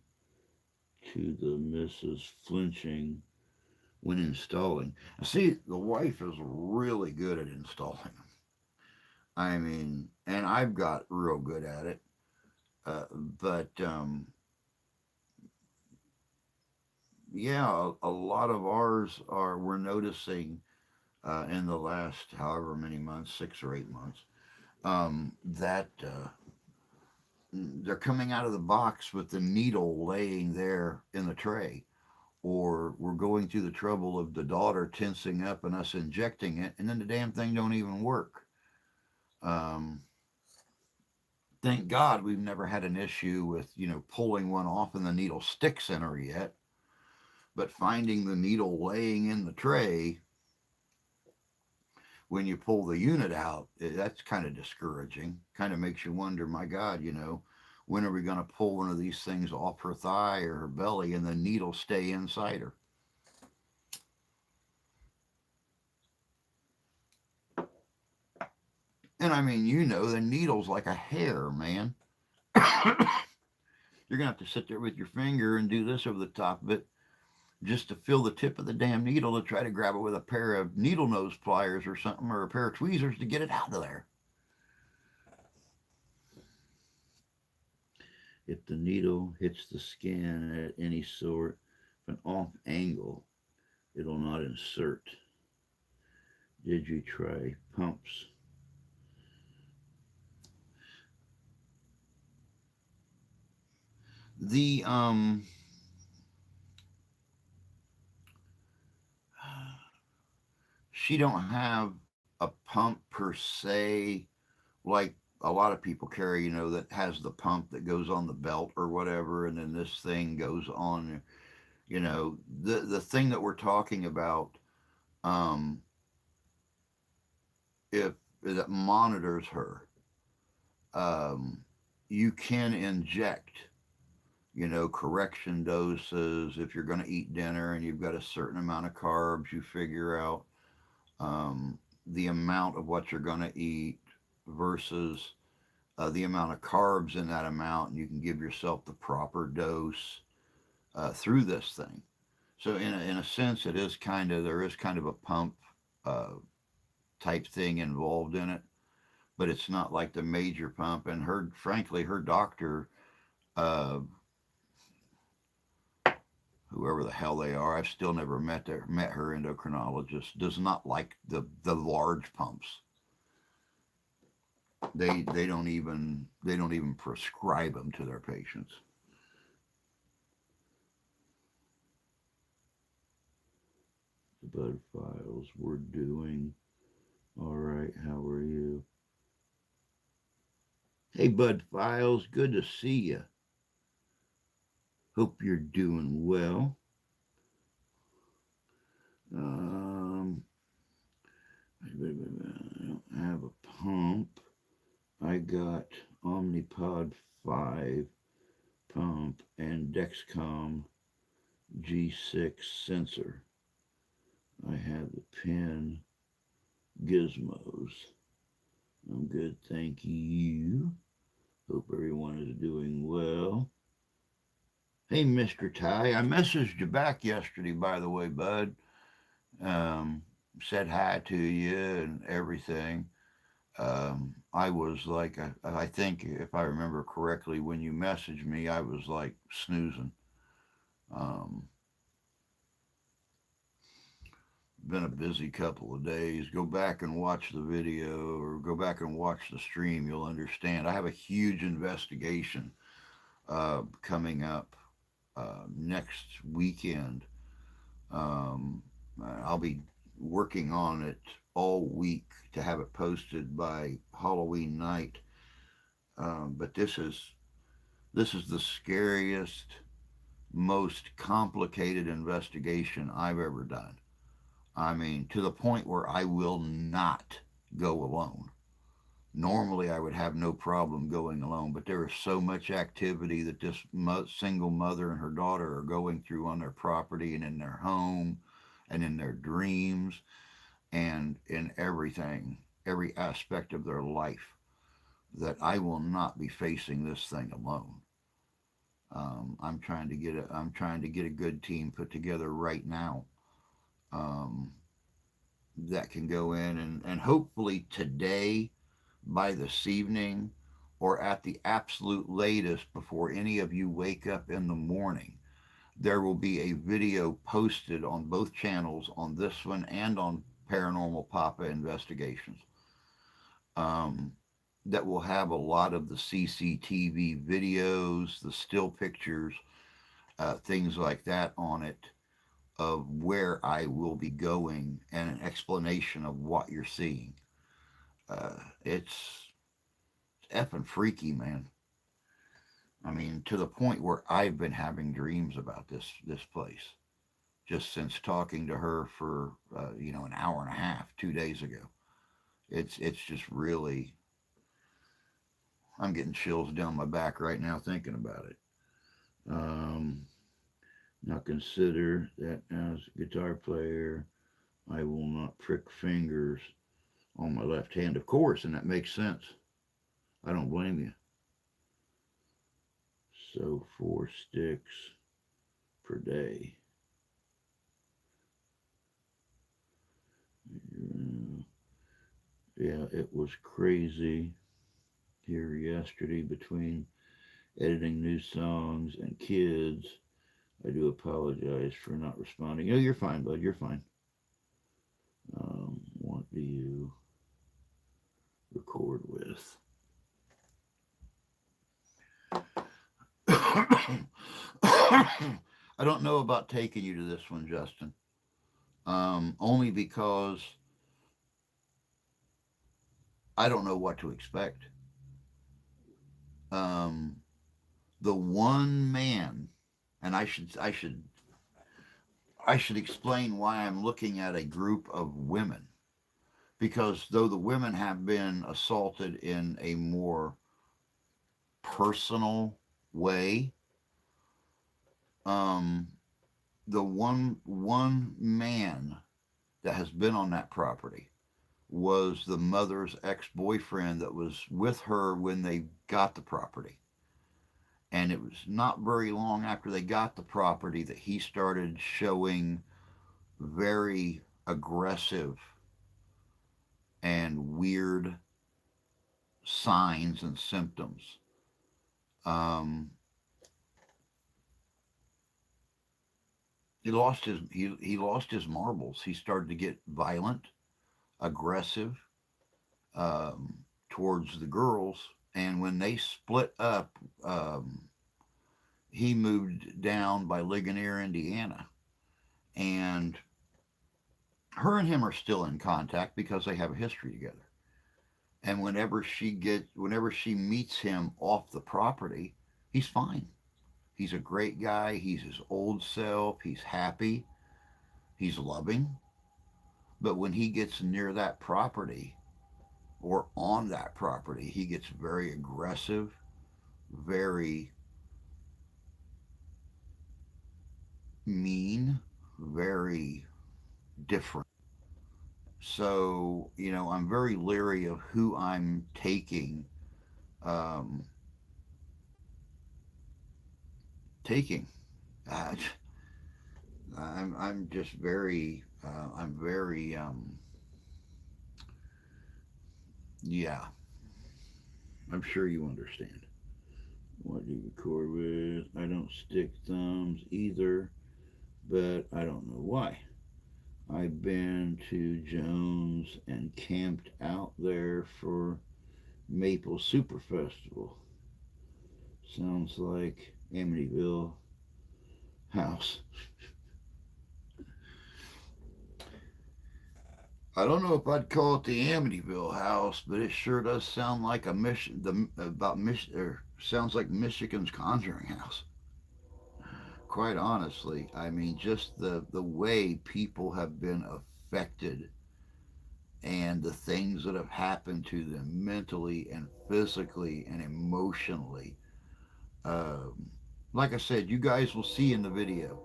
to the missus flinching when installing. See, the wife is really good at installing. I mean, and I've got real good at it. But yeah, a lot of ours are, we're noticing in the last however many months, 6 or 8 months, that they're coming out of the box with the needle laying there in the tray, or we're going through the trouble of the daughter tensing up and us injecting it, and then the damn thing don't even work. Um, thank God we've never had an issue with pulling one off and the needle sticks in her yet. But finding the needle laying in the tray when you pull the unit out, that's kind of discouraging. Kind of makes you wonder, my God, when are we going to pull one of these things off her thigh or her belly and the needle stay inside her? And I mean, the needle's like a hair, man. You're going to have to sit there with your finger and do this over the top of it just to feel the tip of the damn needle to try to grab it with a pair of needle nose pliers or something, or a pair of tweezers to get it out of there. If the needle hits the skin at any sort of an off angle, it'll not insert. Did you try pumps? The she don't have a pump per se like a lot of people carry, that has the pump that goes on the belt or whatever, and then this thing goes on. The thing that we're talking about, um, if that monitors her, um, you can inject, correction doses. If you're going to eat dinner and you've got a certain amount of carbs, you figure out the amount of what you're going to eat versus the amount of carbs in that amount, and you can give yourself the proper dose through this thing. So in a sense, there is kind of a pump uh, type thing involved in it, but it's not like the major pump. And frankly, her doctor, uh, whoever the hell they are, I've still never met her endocrinologist, does not like the large pumps. They don't even prescribe them to their patients. The Bud Files, we're doing all right. How are you? Hey, Bud Files, good to see you. Hope you're doing well. Um, I don't have a pump. I got Omnipod 5 pump and Dexcom G6 sensor. I have the pen gizmos. I'm good, thank you. Hope everyone is doing well. Hey, Mr. Ty, I messaged you back yesterday, by the way, bud. Um, Said hi to you and everything. I was like, I think if I remember correctly, when you messaged me, I was like snoozing. Um, Been a busy couple of days. Go back and watch the video or go back and watch the stream. You'll understand. I have a huge investigation coming up next weekend. Um, I'll be working on it all week to have it posted by Halloween night. But this is the scariest, most complicated investigation I've ever done. I mean, to the point where I will not go alone. Normally, I would have no problem going alone, but there is so much activity that this single mother and her daughter are going through on their property and in their home and in their dreams and in everything, every aspect of their life, that I will not be facing this thing alone. I'm trying to get a good team put together right now, um, that can go in and hopefully today, by this evening, or at the absolute latest before any of you wake up in the morning, there will be a video posted on both channels, on this one and on Paranormal Papa Investigations, um, that will have a lot of the CCTV videos, the still pictures, things like that on it, of where I will be going and an explanation of what you're seeing. It's effing freaky, man. I mean, to the point where I've been having dreams about this place just since talking to her for an hour and a half 2 days ago. It's just really, I'm getting chills down my back right now thinking about it. Um, Now consider that as a guitar player, I will not prick fingers on my left hand, of course, and that makes sense. I don't blame you. So 4 sticks per day. Yeah, it was crazy here yesterday between editing new songs, and kids. I do apologize for not responding. No, you're fine, bud. You're fine. What do you record with? I don't know about taking you to this one, Justin. Only because I don't know what to expect. Um, the one man, and I should explain why I'm looking at a group of women, because though the women have been assaulted in a more personal way, um, the one man that has been on that property was the mother's ex-boyfriend that was with her when they got the property. And it was not very long after they got the property that he started showing very aggressive and weird signs and symptoms. Um, he lost his marbles. He started to get violent, aggressive, towards the girls. And when they split up, he moved down by Ligonier, Indiana, and her and him are still in contact because they have a history together. And whenever she meets him off the property, he's fine. He's a great guy. He's his old self. He's happy. He's loving. But when he gets near that property or on that property, he gets very aggressive, very mean, very different. So, I'm very leery of who I'm taking. Um, taking. Uh, I'm just very. I'm very. Yeah. I'm sure you understand. What do you record with? I don't stick thumbs either, but I don't know why. I've been to Jones and camped out there for Maple Super Festival. Sounds like Amityville House. I don't know if I'd call it the Amityville House, but it sure does sound like a mission. Sounds like Michigan's Conjuring House. Quite honestly, I mean, just the way people have been affected and the things that have happened to them mentally and physically and emotionally. Um, like I said, you guys will see in the video.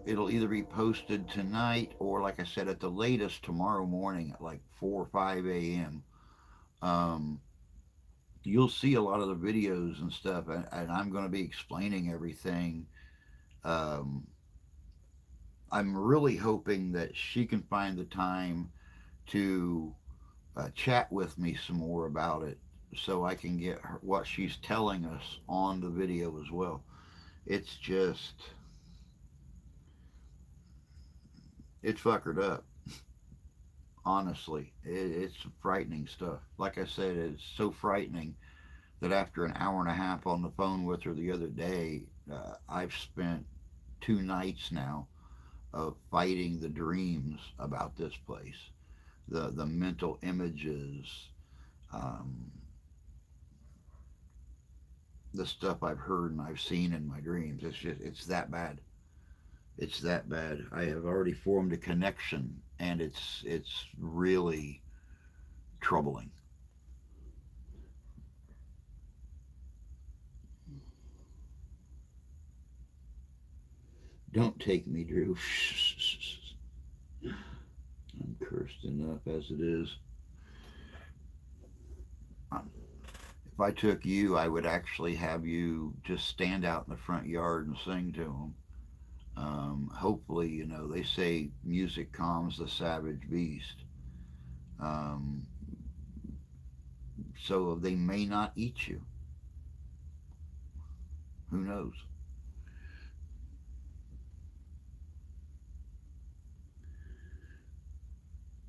It'll either be posted tonight or, like I said, at the latest tomorrow morning at like 4 or 5 a.m. Um, you'll see a lot of the videos and stuff, and I'm going to be explaining everything. Um, I'm really hoping that she can find the time to chat with me some more about it so I can get her, what she's telling us on the video as well. It's just, it's fuckered up. Honestly, it's frightening stuff. Like I said, it's so frightening that after an hour and a half on the phone with her the other day, I've spent 2 nights now of fighting the dreams about this place, the mental images, um, the stuff I've heard and I've seen in my dreams. It's that bad. It's that bad. I have already formed a connection, and it's really troubling. Don't take me, Drew. I'm cursed enough as it is. If I took you, I would actually have you just stand out in the front yard and sing to them. Hopefully, they say music calms the savage beast. Um, so they may not eat you. Who knows?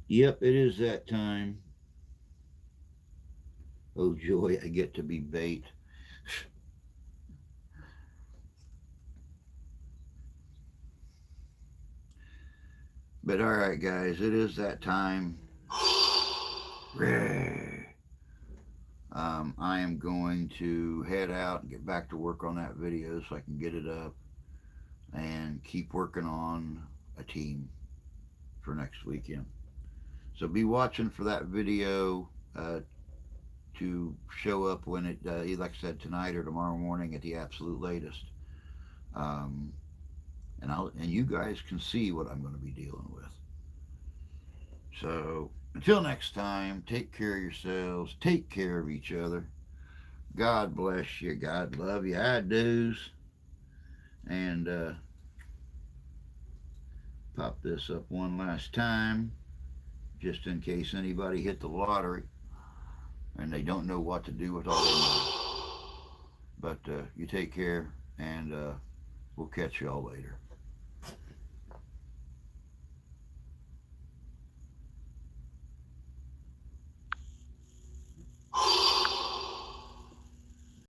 Yep, it is that time. Oh, joy, I get to be bait. But all right, guys, it is that time. I am going to head out and get back to work on that video so I can get it up and keep working on a team for next weekend. So be watching for that video to show up when it, like I said, tonight or tomorrow morning at the absolute latest. Um, and you guys can see what I'm going to be dealing with. So until next time, take care of yourselves, take care of each other. God bless you. God love you. I do's. And pop this up one last time, just in case anybody hit the lottery and they don't know what to do with all their money. But you take care, and we'll catch you all later.